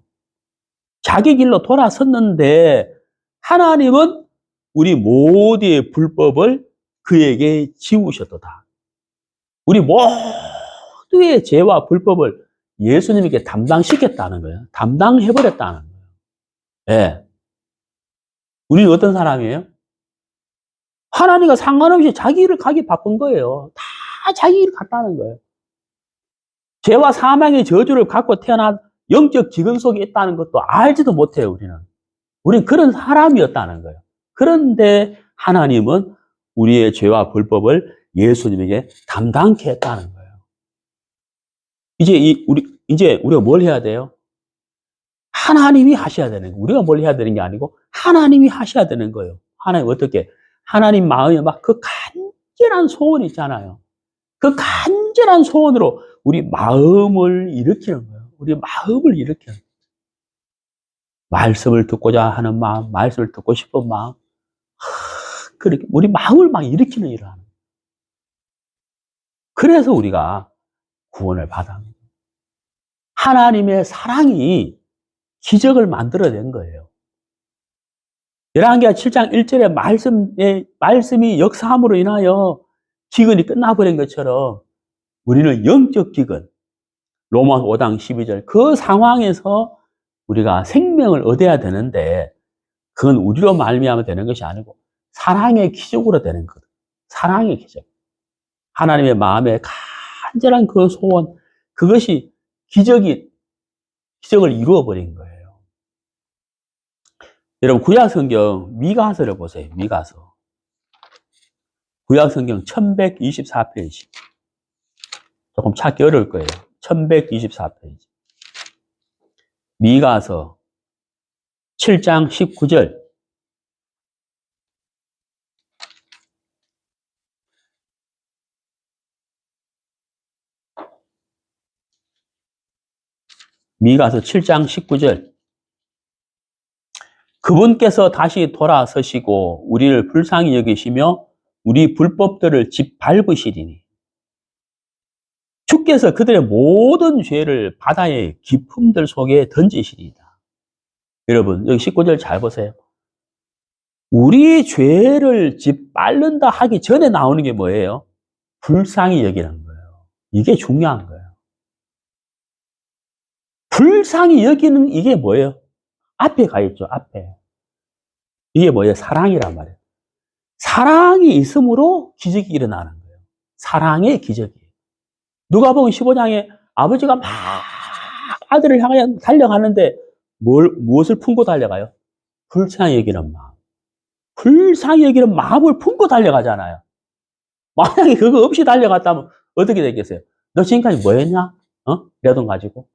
자기 길로 돌아섰는데 하나님은 우리 모두의 불법을 그에게 지우셨도다. 우리 모두의 죄와 불법을 예수님에게 담당시켰다는 거예요. 담당해버렸다는 거예요. 예. 우리는 어떤 사람이에요? 하나님과 상관없이 자기 일을 가기 바쁜 거예요. 다 자기 일을 갔다는 거예요. 죄와 사망의 저주를 갖고 태어난 영적 기근 속에 있다는 것도 알지도 못해요, 우리는. 우리는 그런 사람이었다는 거예요. 그런데 하나님은 우리의 죄와 불법을 예수님에게 담당케 했다는 거예요. 이제 우리가 뭘 해야 돼요? 하나님이 하셔야 되는 거예요. 우리가 뭘 해야 되는 게 아니고 하나님이 하셔야 되는 거예요. 하나님 어떻게? 하나님 마음에 막 그 간절한 소원 있잖아요. 그 간절한 소원으로 우리 마음을 일으키는 거예요. 우리 마음을 일으키는 거예요. 말씀을 듣고자 하는 마음, 말씀을 듣고 싶은 마음, 그렇게 우리 마음을 막 일으키는 일을 하는 거예요. 그래서 우리가 구원을 받아 합니다. 하나님의 사랑이 기적을 만들어낸 거예요. 열왕기하 7장 1절의 말씀이 역사함으로 인하여 기근이 끝나버린 것처럼 우리는 영적 기근, 로마서 5장 12절 그 상황에서 우리가 생명을 얻어야 되는데 그건 우리로 말미암아 되는 것이 아니고 사랑의 기적으로 되는 거거든. 사랑의 기적. 하나님의 마음에 간절한 그 소원, 그것이 기적을 이루어 버린 거예요. 여러분 구약성경 미가서를 보세요. 미가서. 구약성경 1124페이지. 조금 찾기 어려울 거예요. 1124페이지. 미가서 7장 19절. 미가서 7장 19절. 그분께서 다시 돌아서시고 우리를 불쌍히 여기시며 우리 불법들을 짓밟으시리니 주께서 그들의 모든 죄를 바다의 깊음들 속에 던지시리이다. 여러분 여기 19절 잘 보세요. 우리 죄를 짓밟는다 하기 전에 나오는 게 뭐예요? 불쌍히 여기는 거예요. 이게 중요한 거예요. 불쌍히 여기는 이게 뭐예요? 앞에 가 있죠. 앞에. 이게 뭐예요? 사랑이란 말이에요. 사랑이 있으므로 기적이 일어나는 거예요. 사랑의 기적이에요. 누가복음 15장에 아버지가 막 아들을 향하여 달려가는데 무엇을 품고 달려가요? 불쌍히 여기는 마음. 불쌍히 여기는 마음을 품고 달려가잖아요. 만약에 그거 없이 달려갔다면 어떻게 되겠어요? 너 지금까지 뭐 했냐? 내 돈 가지고.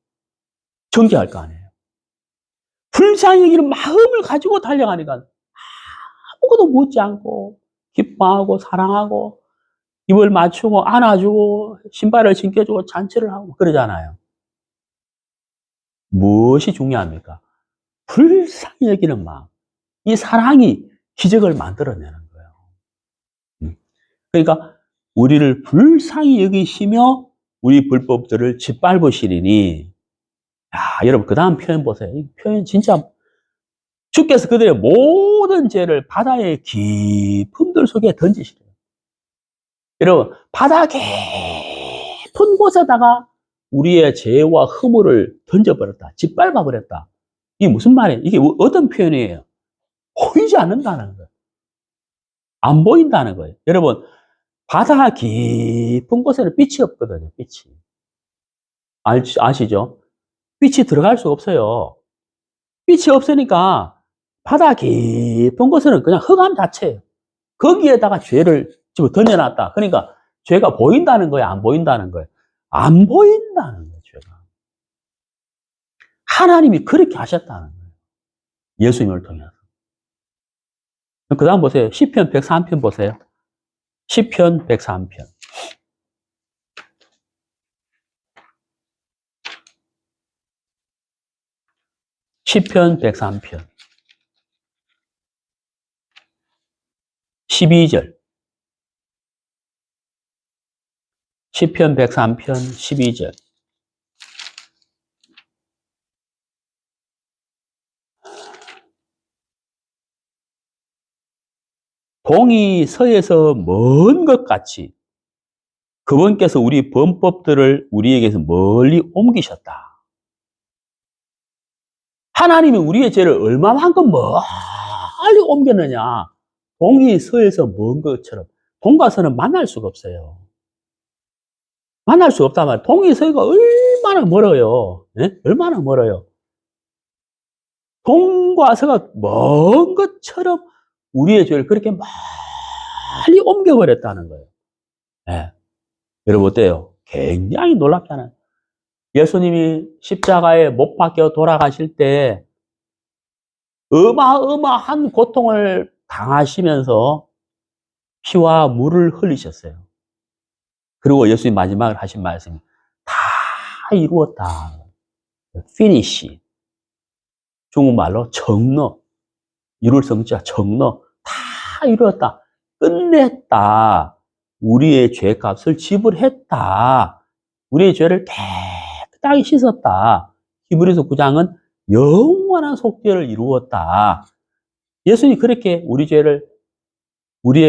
정죄할 거 아니에요. 불쌍히 여기는 마음을 가지고 달려가니까 아무것도 묻지 않고 기뻐하고 사랑하고 입을 맞추고 안아주고 신발을 신겨주고 잔치를 하고 그러잖아요. 무엇이 중요합니까? 불쌍히 여기는 마음. 이 사랑이 기적을 만들어내는 거예요. 그러니까 우리를 불쌍히 여기시며 우리 불법들을 짓밟으시리니 여러분 그 다음 표현 보세요. 이 표현 진짜 주께서 그들의 모든 죄를 바다의 깊음들 속에 던지시래요. 여러분 바다 깊은 곳에다가 우리의 죄와 허물을 던져버렸다. 짓밟아버렸다. 이게 무슨 말이에요? 이게 어떤 표현이에요? 보이지 않는다는 거예요. 안 보인다는 거예요. 여러분 바다 깊은 곳에는 빛이 없거든요. 빛이. 아시죠? 빛이 들어갈 수가 없어요. 빛이 없으니까 바다 깊은 곳에는 그냥 흑암 자체예요. 거기에다가 죄를 집어 던져놨다. 그러니까 죄가 보인다는 거예요? 안 보인다는 거예요? 안 보인다는 거예요, 죄가. 하나님이 그렇게 하셨다는 거예요. 예수님을 통해서. 그 다음 보세요. 시편 103편 보세요. 시편 103편. 시편 103편. 12절. 시편 103편 12절. 동이 서에서 먼 것 같이 그분께서 우리 범법들을 우리에게서 멀리 옮기셨다. 하나님이 우리의 죄를 얼마만큼 멀리 옮겼느냐. 동이 서에서 먼 것처럼. 동과 서는 만날 수가 없어요. 만날 수 없단 말이에요. 동이 서기가 얼마나 멀어요. 네? 얼마나 멀어요. 동과 서가 먼 것처럼 우리의 죄를 그렇게 멀리 옮겨버렸다는 거예요. 네. 여러분 어때요? 굉장히 놀랍잖아요. 예수님이 십자가에 못 박혀 돌아가실 때 어마어마한 고통을 당하시면서 피와 물을 흘리셨어요. 그리고 예수님 마지막으로 하신 말씀이 다 이루었다. finish. 중국말로 정너. 이룰 성자 정너. 다 이루었다. 끝냈다. 우리의 죄값을 지불했다. 우리의 죄를 깨끗하게 씻었다. 히브리서 9장은 영원한 속죄를 이루었다. 예수님이 그렇게 우리의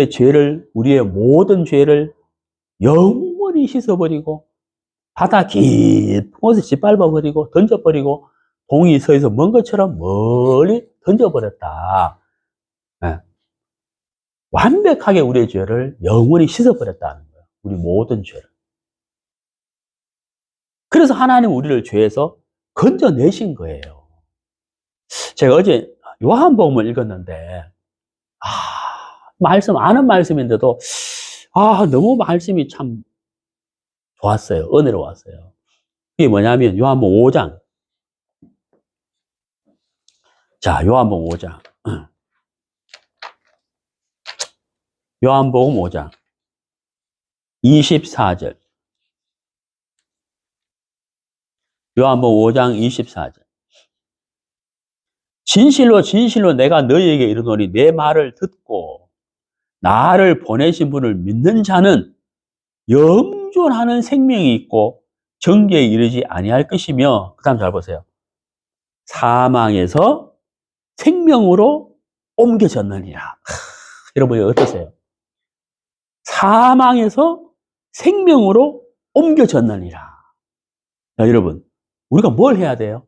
죄를, 우리의 모든 죄를 영원히 씻어버리고 바다 깊은 곳에 짓밟아버리고 던져버리고 동이 서에서 먼 것처럼 멀리 던져버렸다. 네. 완벽하게 우리의 죄를 영원히 씻어버렸다는 거예요. 우리 모든 죄를. 그래서 하나님 우리를 죄에서 건져내신 거예요. 제가 어제 요한복음을 읽었는데 아는 말씀인데도 너무 말씀이 참 좋았어요. 은혜로웠어요. 이게 뭐냐면 요한복음 5장. 자, 요한복음 5장. 요한복음 5장 24절. 요한복음 5장 24절. 진실로 진실로 내가 너희에게 이르노니 내 말을 듣고 나를 보내신 분을 믿는 자는 영존하는 생명이 있고 정죄에 이르지 아니할 것이며, 그 다음 잘 보세요. 사망에서 생명으로 옮겨졌느니라. 여러분 어떠세요? 사망에서 생명으로 옮겨졌느니라. 자, 여러분 우리가 뭘 해야 돼요?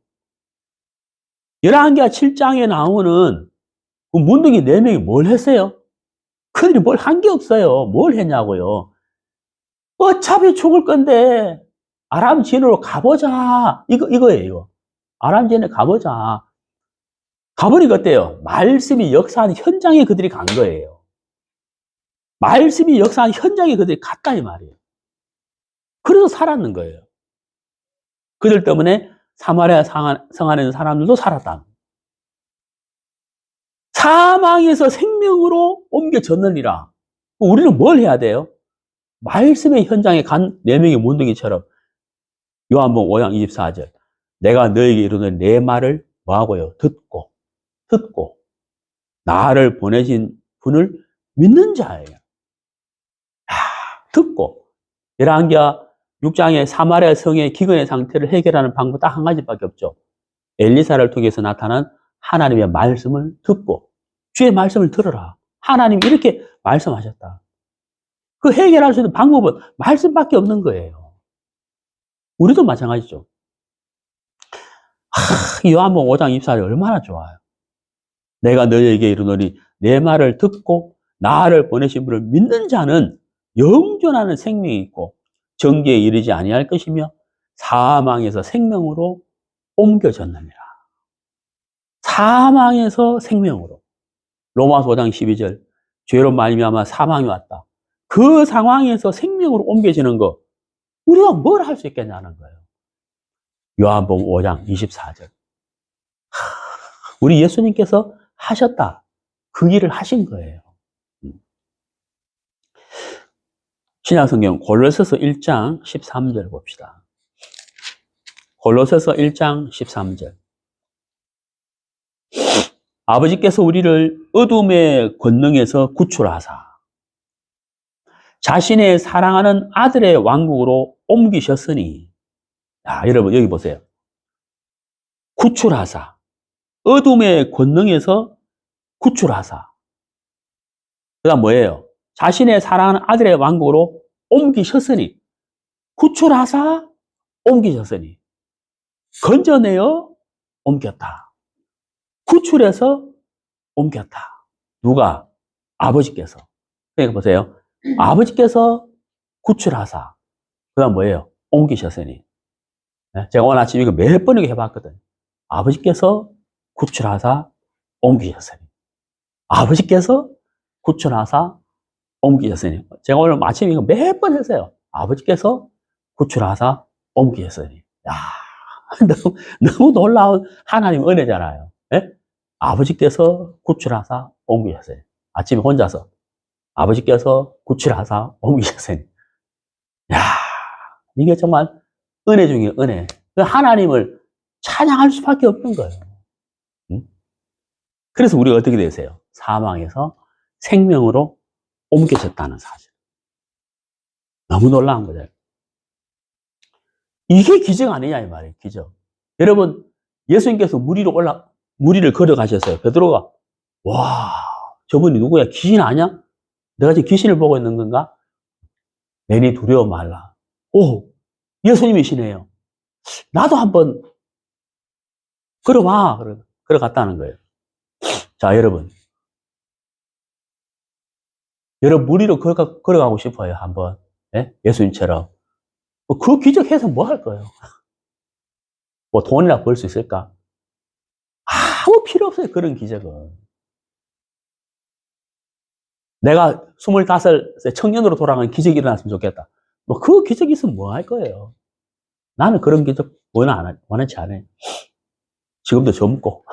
열왕기하 7장에 나오는 그 문둥이 4명이 뭘 했어요? 그들이 뭘 한 게 없어요. 뭘 했냐고요? 어차피 죽을 건데 아람 진으로 가보자. 이거예요. 이거. 아람 진에 가보자. 가보니까 어때요? 말씀이 역사하는 현장에 그들이 간 거예요. 말씀이 역사하는 현장에 그들이 갔다 이 말이에요. 그래서 살았는 거예요. 그들 때문에 사마리아 성 안에 있는 사람들도 살았다. 사망에서 생명으로 옮겨졌느니라. 우리는 뭘 해야 돼요? 말씀의 현장에 간 4명의 문둥이처럼 요한복음 5장 24절. 내가 너에게 이르는 내 말을 뭐하고요? 듣고 나를 보내신 분을 믿는 자예요. 듣고. 열왕기하 6장의 사마리아 성의 기근의 상태를 해결하는 방법 딱 한 가지밖에 없죠. 엘리사를 통해서 나타난 하나님의 말씀을 듣고 주의 말씀을 들어라. 하나님이 이렇게 말씀하셨다. 그 해결할 수 있는 방법은 말씀밖에 없는 거예요. 우리도 마찬가지죠. 요한복음 5장 24절 얼마나 좋아요. 내가 너희에게 이르노니 내 말을 듣고 나를 보내신 분을 믿는 자는 영존하는 생명이 있고 정죄에 이르지 아니할 것이며 사망에서 생명으로 옮겨졌느니라. 사망에서 생명으로. 로마서 5장 12절. 죄로 말미암아 사망이 왔다. 그 상황에서 생명으로 옮겨지는 거 우리가 뭘 할 수 있겠냐는 거예요. 요한복음 5장 24절. 우리 예수님께서 하셨다. 그 일을 하신 거예요. 신약성경 골로새서 1장 13절 봅시다. 골로새서 1장 13절. 아버지께서 우리를 어둠의 권능에서 구출하사 자신의 사랑하는 아들의 왕국으로 옮기셨으니. 여러분 여기 보세요. 구출하사. 어둠의 권능에서 구출하사. 그 다음 뭐예요? 자신의 사랑하는 아들의 왕국으로 옮기셨으니. 구출하사 옮기셨으니. 건져내어 옮겼다. 구출해서 옮겼다. 누가? 아버지께서. 그러니까 보세요. 아버지께서 구출하사. 그 다음 뭐예요? 옮기셨으니. 제가 오늘 아침 이거 몇 번이고 해봤거든요. 아버지께서 구출하사 옮기셨으니. 아버지께서 구출하사 옮기셨으니. 제가 오늘 아침 이거 몇 번 했어요. 아버지께서 구출하사 옮기셨으니. 야, 너무 놀라운 하나님 은혜잖아요. 예? 아버지께서 구출하사 옮기셨어요. 아침에 혼자서 아버지께서 구출하사 옮기셨으니. 야, 이게 정말 은혜 중에 은혜. 하나님을 찬양할 수밖에 없는 거예요. 응? 그래서 우리가 어떻게 되세요? 사망에서 생명으로 옮겨졌다는 사실. 너무 놀라운 거죠. 이게 기적 아니냐 이 말이에요. 기적. 여러분, 예수님께서 무리를 걸어가셨어요. 베드로가 와, 저분이 누구야? 귀신 아니야? 내가 지금 귀신을 보고 있는 건가? 내니 두려워 말라. 오, 예수님이시네요. 나도 한번 걸어봐. 걸어갔다는 거예요. 자, 여러분. 여러분, 무리로 걸어가고 싶어요. 한번. 예? 예수님처럼. 그 기적해서 뭐 할 거예요? 뭐 돈이나 벌 수 있을까? 아무 필요 없어요. 그런 기적은. 내가 25세 청년으로 돌아가는 기적이 일어났으면 좋겠다. 뭐 그 기적이 있으면 뭐 할 거예요? 나는 그런 기적 원하지 않아요. 지금도 젊고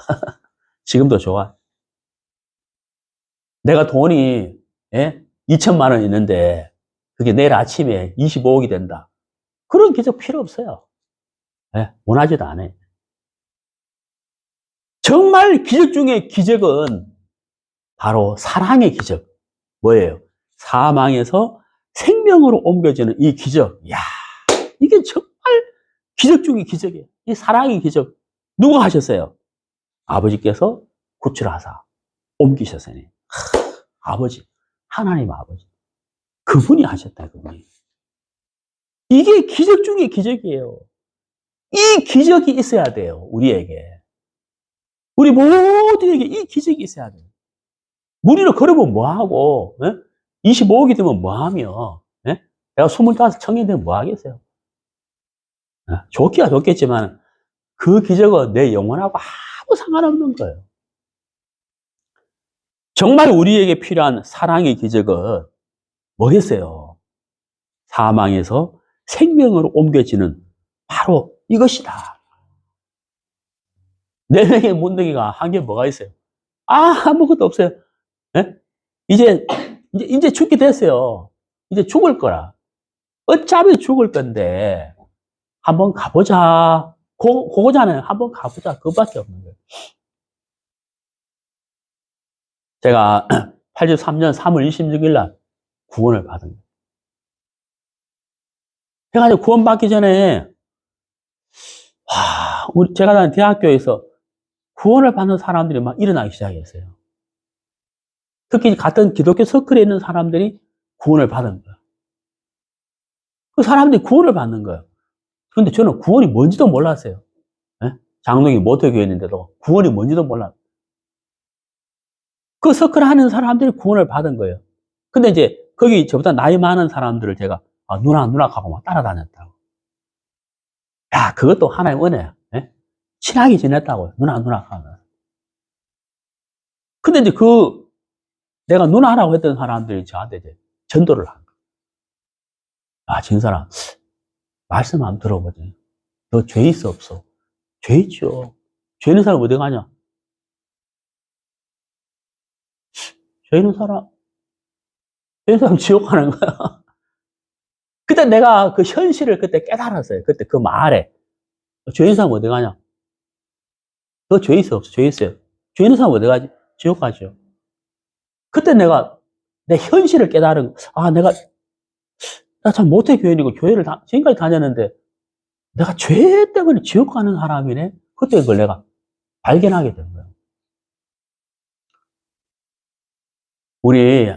지금도 좋아. 내가 돈이 2천만 원 있는데 그게 내일 아침에 25억이 된다. 그런 기적 필요 없어요. 원하지도 않아요. 정말 기적 중에 기적은 바로 사랑의 기적. 뭐예요? 사망에서 생명으로 옮겨지는 이 기적. 이야, 이게 정말 기적 중에 기적이에요. 이 사랑의 기적. 누가 하셨어요? 아버지께서 구출하사 옮기셨으니. 아버지, 하나님 아버지. 그분이 하셨다, 그분이. 이게 기적 중에 기적이에요. 이 기적이 있어야 돼요, 우리에게. 우리 모두에게 이 기적이 있어야 돼요. 무리로 걸어보면 뭐하고, 25억이 되면 뭐하며, 내가 25 청년 되면 뭐하겠어요? 좋기야 좋겠지만, 그 기적은 내 영혼하고 아무 상관없는 거예요. 정말 우리에게 필요한 사랑의 기적은 뭐겠어요? 사망에서 생명으로 옮겨지는 바로 이것이다. 내 명의 문둥이가 한 게 뭐가 있어요? 아무것도 없어요. 네? 이제 죽게 됐어요. 이제 죽을 거라. 어차피 죽을 건데, 한번 가보자. 그거잖아요. 한번 가보자. 그거밖에 없는 거예요. 제가 83년 3월 26일 날 구원을 받은 거예요. 제가 구원받기 전에, 제가 다니는 대학교에서 구원을 받는 사람들이 막 일어나기 시작했어요. 특히 같은 기독교 서클에 있는 사람들이 구원을 받은 거예요. 그 사람들이 구원을 받는 거예요. 그런데 저는 구원이 뭔지도 몰랐어요. 장롱이 모태교회였는데도 구원이 뭔지도 몰랐어요. 그 서클 하는 사람들이 구원을 받은 거예요. 근데 이제 거기 저보다 나이 많은 사람들을 제가 누나 하고 막 따라다녔다고. 야, 그것도 하나의 은혜야. 친하게 지냈다고요. 누나 하면. 근데 이제 내가 누나라고 했던 사람들이 저한테 이제 전도를 한 거예요. 진 사람, 말씀 한번 들어보지. 너 죄 있어, 없어? 죄 있죠. 죄 있는 사람 어디 가냐? 죄 있는 사람 지옥 가는 거야. 그때 내가 그 현실을 그때 깨달았어요. 그때 그 말에. 죄 있는 사람 어디 가냐? 너 죄 있어, 없어? 죄 있어요. 죄 있는 사람 어디 가지? 지옥 가죠. 그때 내가 내 현실을 깨달은, 나 참 모태교인이고 교회를 지금까지 다녔는데 내가 죄 때문에 지옥 가는 사람이네? 그때 그걸 내가 발견하게 된 거예요. 우리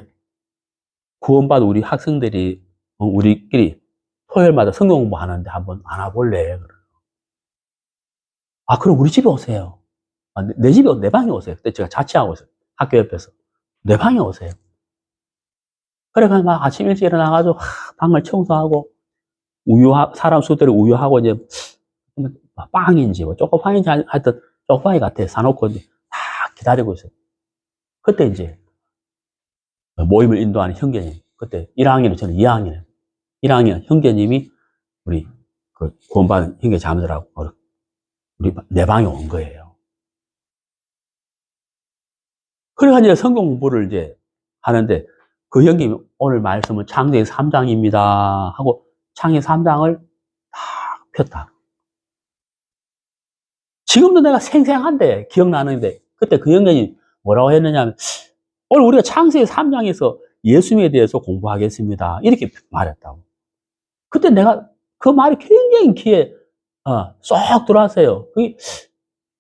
구원받은 우리 학생들이 우리끼리 토요일마다 성경 공부하는데 한번 안 와볼래? 그럼 우리 집에 오세요. 내 집에, 내 방에 오세요. 그때 제가 자취하고 있어요. 학교 옆에서. 내 방에 오세요. 그래서 막 아침 일찍 일어나가지고 방을 청소하고 사람 수대로 우유하고 이제 빵인지 뭐 초코파인지 하여튼 초코파이 같아. 사놓고 이제 다 기다리고 있어요. 그때 이제 모임을 인도하는 형제님. 그때 1학년에 저는 2학년에 1학년 형제님이 우리 그 구원받은 형제 자매들하고 우리 내 방에 온 거예요. 그래가지고 성경 공부를 이제 하는데 그 형님이 오늘 말씀은 창세기 3장입니다 하고 창세기 3장을 딱 폈다. 지금도 내가 생생한데 기억나는데 그때 그 형님이 뭐라고 했느냐면 오늘 우리가 창세기 3장에서 예수님에 대해서 공부하겠습니다. 이렇게 말했다고. 그때 내가 그 말이 굉장히 귀에 쏙 들어왔어요. 그게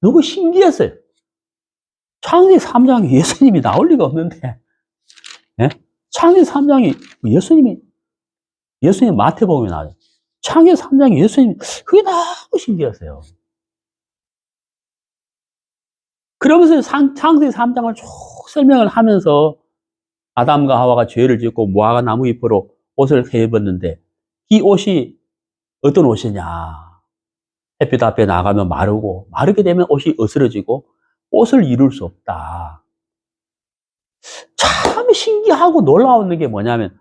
너무 신기했어요. 창세기 3장에 예수님이 나올 리가 없는데, 예? 창세기 3장이 예수님 마태복음에 나와요. 창세기 3장에 예수님이, 그게 너무 신기했어요. 그러면서 창세기 3장을 쭉 설명을 하면서 아담과 하와가 죄를 짓고 무화과 나무 잎으로 옷을 해 입었는데 이 옷이 어떤 옷이냐. 햇빛 앞에 나가면 마르고 마르게 되면 옷이 어스러지고 옷을 이룰 수 없다. 참 신기하고 놀라운 게 뭐냐면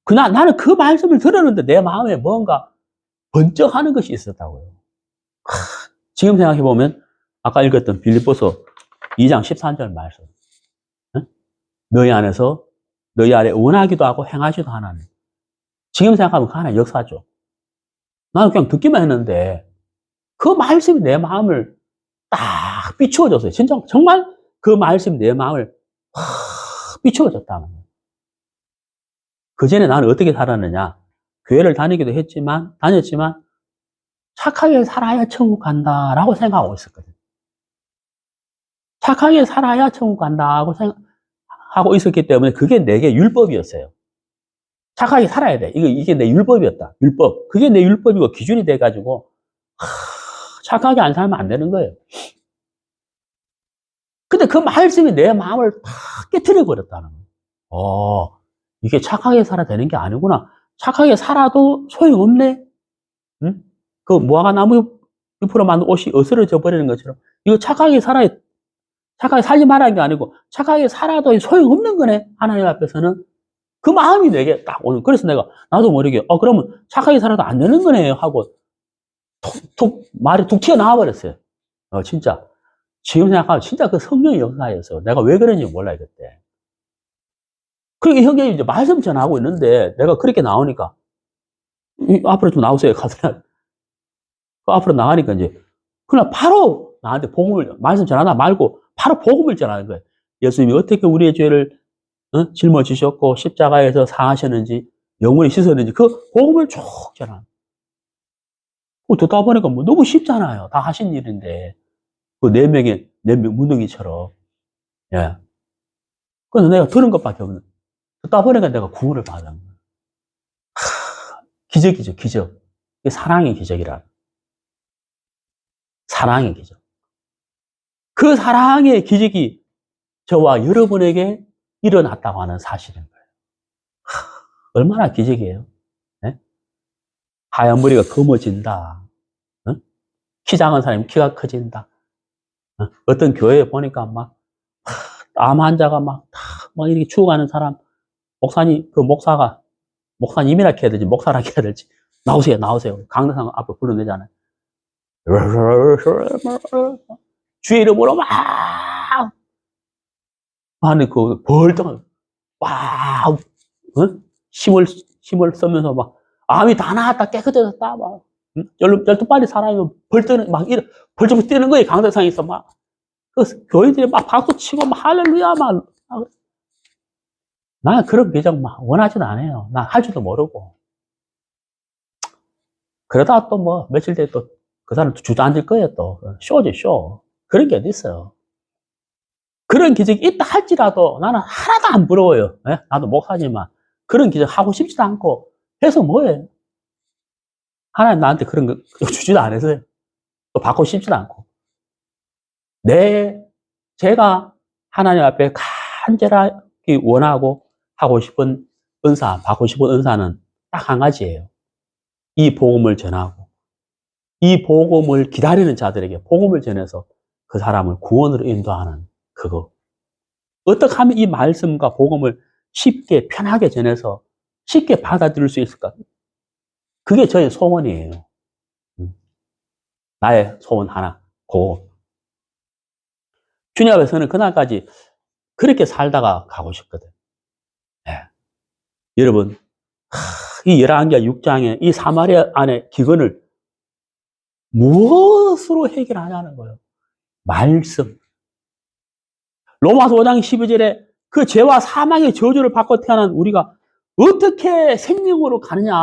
그냥 나는 그 말씀을 들었는데 내 마음에 뭔가 번쩍하는 것이 있었다고요. 지금 생각해 보면 아까 읽었던 빌립보서 2장 13절 말씀. 너희 안에서 너희 아래 원하기도 하고 행하지도 하나님. 지금 생각하면 그 하나의 역사죠. 나는 그냥 듣기만 했는데 그 말씀이 내 마음을 딱 비추어줬어요. 진짜 정말 그 말씀이 내 마음을 확 비추어줬다는 거예요. 그 전에 나는 어떻게 살았느냐. 교회를 다녔지만 착하게 살아야 천국 간다라고 생각하고 있었거든요. 착하게 살아야 천국 간다고 생각하고 있었기 때문에 그게 내게 율법이었어요. 착하게 살아야 돼. 이게 내 율법이었다. 율법. 그게 내 율법이고 기준이 돼가지고 착하게 안 살면 안 되는 거예요. 근데 그 말씀이 내 마음을 탁 깨트려 버렸다는 거예요. 이게 착하게 살아야 되는 게 아니구나. 착하게 살아도 소용없네. 응? 그 무화과 나무 잎으로 만든 옷이 어스러져 버리는 것처럼 이거 착하게 살지 말라는 게 아니고 착하게 살아도 소용없는 거네. 하나님 앞에서는. 그 마음이 내게 딱 오는. 그래서 내가 나도 모르게 그러면 착하게 살아도 안 되는 거네 하고 말이 툭 튀어나와 버렸어요. 진짜. 지금 생각하면 진짜 그 성령의 역사였어. 내가 왜 그런지 몰라요, 그때. 그러니까 형님이 이제 말씀 전하고 있는데 내가 그렇게 나오니까 앞으로 좀 나오세요. 가서 앞으로 나가니까 이제 그냥 바로 나한테 말씀 전하다 말고 바로 복음을 전하는 거예요. 예수님이 어떻게 우리의 죄를 짊어지셨고 십자가에서 상하셨는지 영원히 씻었는지 그 복음을 쭉 전하는 거예요. 듣다 보니까 뭐 너무 쉽잖아요. 다 하신 일인데 그 네 명 무능이처럼. 예. 그래서 내가 들은 것밖에 없는. 듣다 보니까 내가 구원을 받은 거예요. 기적이죠, 기적. 이게 사랑의 기적이라. 사랑의 기적. 그 사랑의 기적이 저와 여러분에게 일어났다고 하는 사실인 거예요. 얼마나 기적이에요. 네? 하얀 머리가 검어진다. 키 작은 사람이 키가 커진다. 어떤 교회에 보니까 암 환자가 막 이렇게 죽어가는 사람, 목사님이라 해야 될지, 목사라 해야 될지, 나오세요. 강대상 앞에 불러내잖아요. 주의 이름으로 막, 아니, 벌떡, 힘을 쓰면서 암이 다 나았다, 깨끗해졌다, 열두 빨리 살아요. 벌떡 뛰는 거예요, 강대상에서 그 교인들이 박수 치고 할렐루야, 나는 그런 기적 원하지도 않아요. 난 할 줄도 모르고. 그러다가 또 며칠 뒤에 또 그 사람 주저앉을 거예요, 또. 쇼지, 쇼. 그런 게 어디 있어요. 그런 기적이 있다 할지라도 나는 하나도 안 부러워요. 네? 나도 목사지만. 그런 기적 하고 싶지도 않고 해서 뭐예요? 하나님 나한테 그런 거 주지도 않았어요. 또 받고 싶지도 않고. 제가 하나님 앞에 간절하게 원하고 하고 싶은 받고 싶은 은사는 딱 한 가지예요. 이 복음을 전하고 이 복음을 기다리는 자들에게 복음을 전해서 그 사람을 구원으로 인도하는 그거. 어떻게 하면 이 말씀과 복음을 쉽게 편하게 전해서 쉽게 받아들일 수 있을까? 그게 저의 소원이에요. 나의 소원 하나. 고. 주님 앞에서는 그날까지 그렇게 살다가 가고 싶거든. 네. 여러분, 이 열왕기하 6장의 이 사마리아 안의 기근을 무엇으로 해결하냐는 거예요. 말씀. 로마서 5장 12절에 그 죄와 사망의 저주를 받고 태어난 우리가 어떻게 생명으로 가느냐.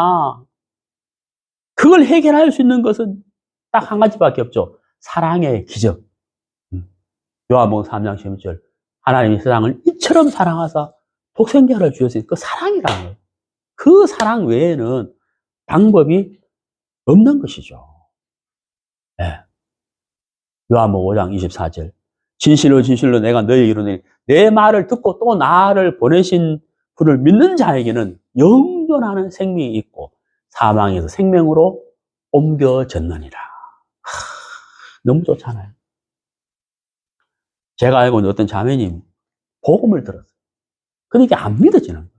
그걸 해결할 수 있는 것은 딱 한 가지밖에 없죠. 사랑의 기적. 요한복음 3장 16절. 하나님이 세상을 이처럼 사랑하사 독생자를 주셨으니 그 사랑이라는 거예요. 그 사랑 외에는 방법이 없는 것이죠. 네. 요한복음 5장 24절. 진실로 진실로 내가 너희에게 이르노니 내 말을 듣고 또 나를 보내신 분을 믿는 자에게는 영존하는 생명이 있고 사망에서 생명으로 옮겨졌느니라. 너무 좋잖아요. 제가 알고 있는 어떤 자매님 복음을 들었어요. 근데 이게 안 믿어지는 거예요.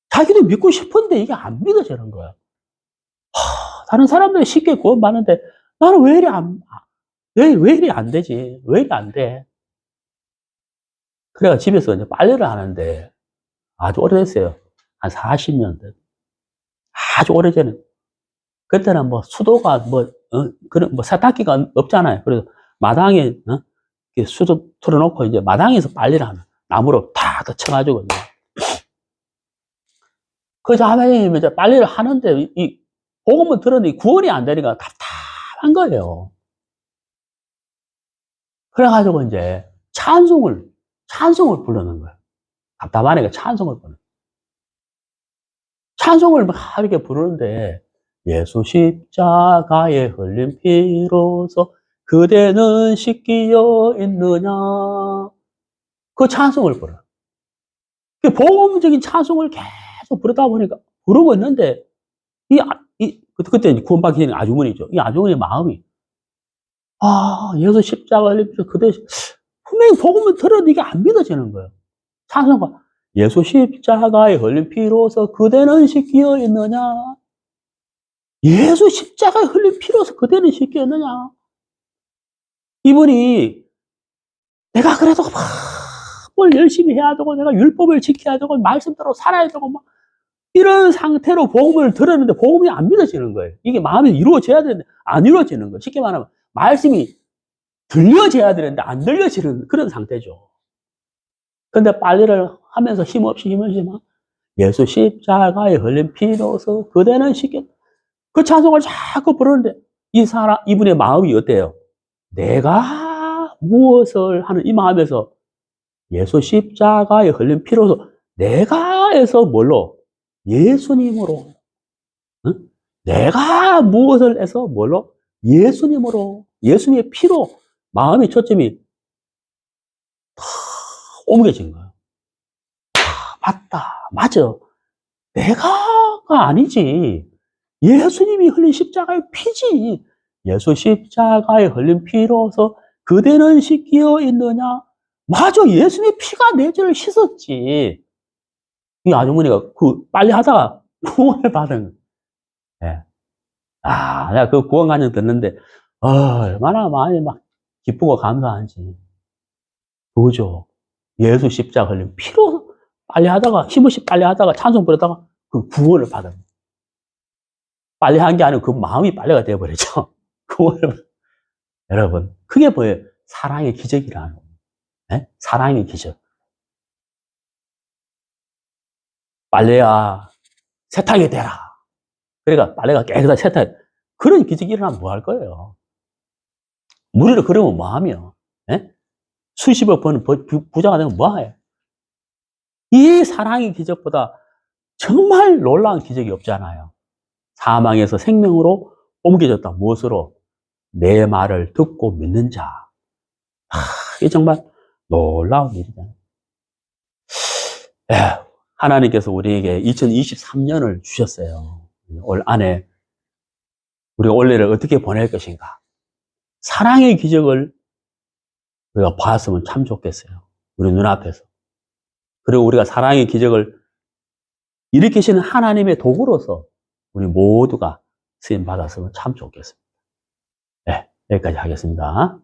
자기도 믿고 싶은데 이게 안 믿어지는 거예요. 다른 사람들이 쉽게 구원받는데 나는 왜 이리 안 되지? 왜 이리 안 돼? 그래가 집에서 이제 빨래를 하는데 아주 오래됐어요. 한 40년 된. 아주 오래전에. 그때는 뭐 수도가 그런 세탁기가 없잖아요. 그래서 마당에, 수도 틀어놓고 이제 마당에서 빨래를 하는. 나무로 탁 쳐가지고. 그 자매님이 이제 빨래를 하는데 이 복음을 들었는데 구원이 안 되니까 답답한 거예요. 그래가지고 이제 찬송을 부르는 거예요. 답답하니까 찬송을 부르는. 찬송을 막 이렇게 부르는데 예수 십자가에 흘린 피로서 그대는 씻기어 있느냐. 그 찬송을 불어요. 복음적인 찬송을 계속 부르다 보니까 부르고 있는데 그때 구원받기 전에 아주머니죠. 이 아주머니 마음이 예수 십자가 흘린 피로서 그대 분명히 복음을 들었는데 이게 안 믿어지는 거예요. 찬송가 예수 십자가에 흘린 피로서 그대는 씻기어 있느냐. 예수 십자가에 흘린 피로서 그대는 씻기어 있느냐. 이분이 내가 그래도 뭘 열심히 해야 되고 내가 율법을 지켜야 되고 말씀대로 살아야 되고 막 이런 상태로 복음을 들었는데 복음이 안 믿어지는 거예요. 이게 마음에 이루어져야 되는데 안 이루어지는 거예요. 쉽게 말하면 말씀이 들려져야 되는데 안 들려지는 그런 상태죠. 근데 빨래를 하면서 힘없이 막 예수 십자가에 흘린 피로서 그대는 씻겨. 그 찬송을 자꾸 부르는데 이분의 마음이 어때요? 내가 무엇을 하는 이 마음에서 예수 십자가에 흘린 피로서 내가에서 뭘로? 예수님으로. 응? 내가 무엇을 해서 뭘로? 예수님으로. 예수님의 피로 마음의 초점이 다 옮겨진 거예요. 맞다. 맞아. 내가가 아니지. 예수님이 흘린 십자가의 피지. 예수 십자가에 흘린 피로서 그대는 씻기어 있느냐? 맞아. 예수님의 피가 내 죄를 씻었지. 이 아주머니가 빨리 하다가 구원을 받은 거예요. 네. 내가 그 구원 간증 듣는데, 얼마나 많이 막 기쁘고 감사한지. 그거죠. 예수 십자가 흘린 피로 빨리 하다가, 힘없이 빨리 하다가 찬송 부르다가 그 구원을 받은 거예요. 빨리 한 게 아니고 그 마음이 빨래가 되어버리죠. 여러분, 그게 뭐예요? 사랑의 기적이라는 거예요. 네? 사랑의 기적. 빨래야, 세탁이 되라. 그러니까 빨래가 깨끗하게 세탁. 그런 기적이 일어나면 뭐 할 거예요? 무리를 그러면 뭐 하며? 네? 수십억 버는 부자가 되면 뭐 해요? 이 사랑의 기적보다 정말 놀라운 기적이 없잖아요. 사망에서 생명으로 옮겨졌다. 무엇으로? 내 말을 듣고 믿는 자. 이게 정말 놀라운 일이잖아요. 하나님께서 우리에게 2023년을 주셨어요. 올 안에 우리가 올해를 어떻게 보낼 것인가. 사랑의 기적을 우리가 봤으면 참 좋겠어요. 우리 눈앞에서. 그리고 우리가 사랑의 기적을 일으키시는 하나님의 도구로서 우리 모두가 쓰임 받았으면 참 좋겠습니다. 네, 여기까지 하겠습니다.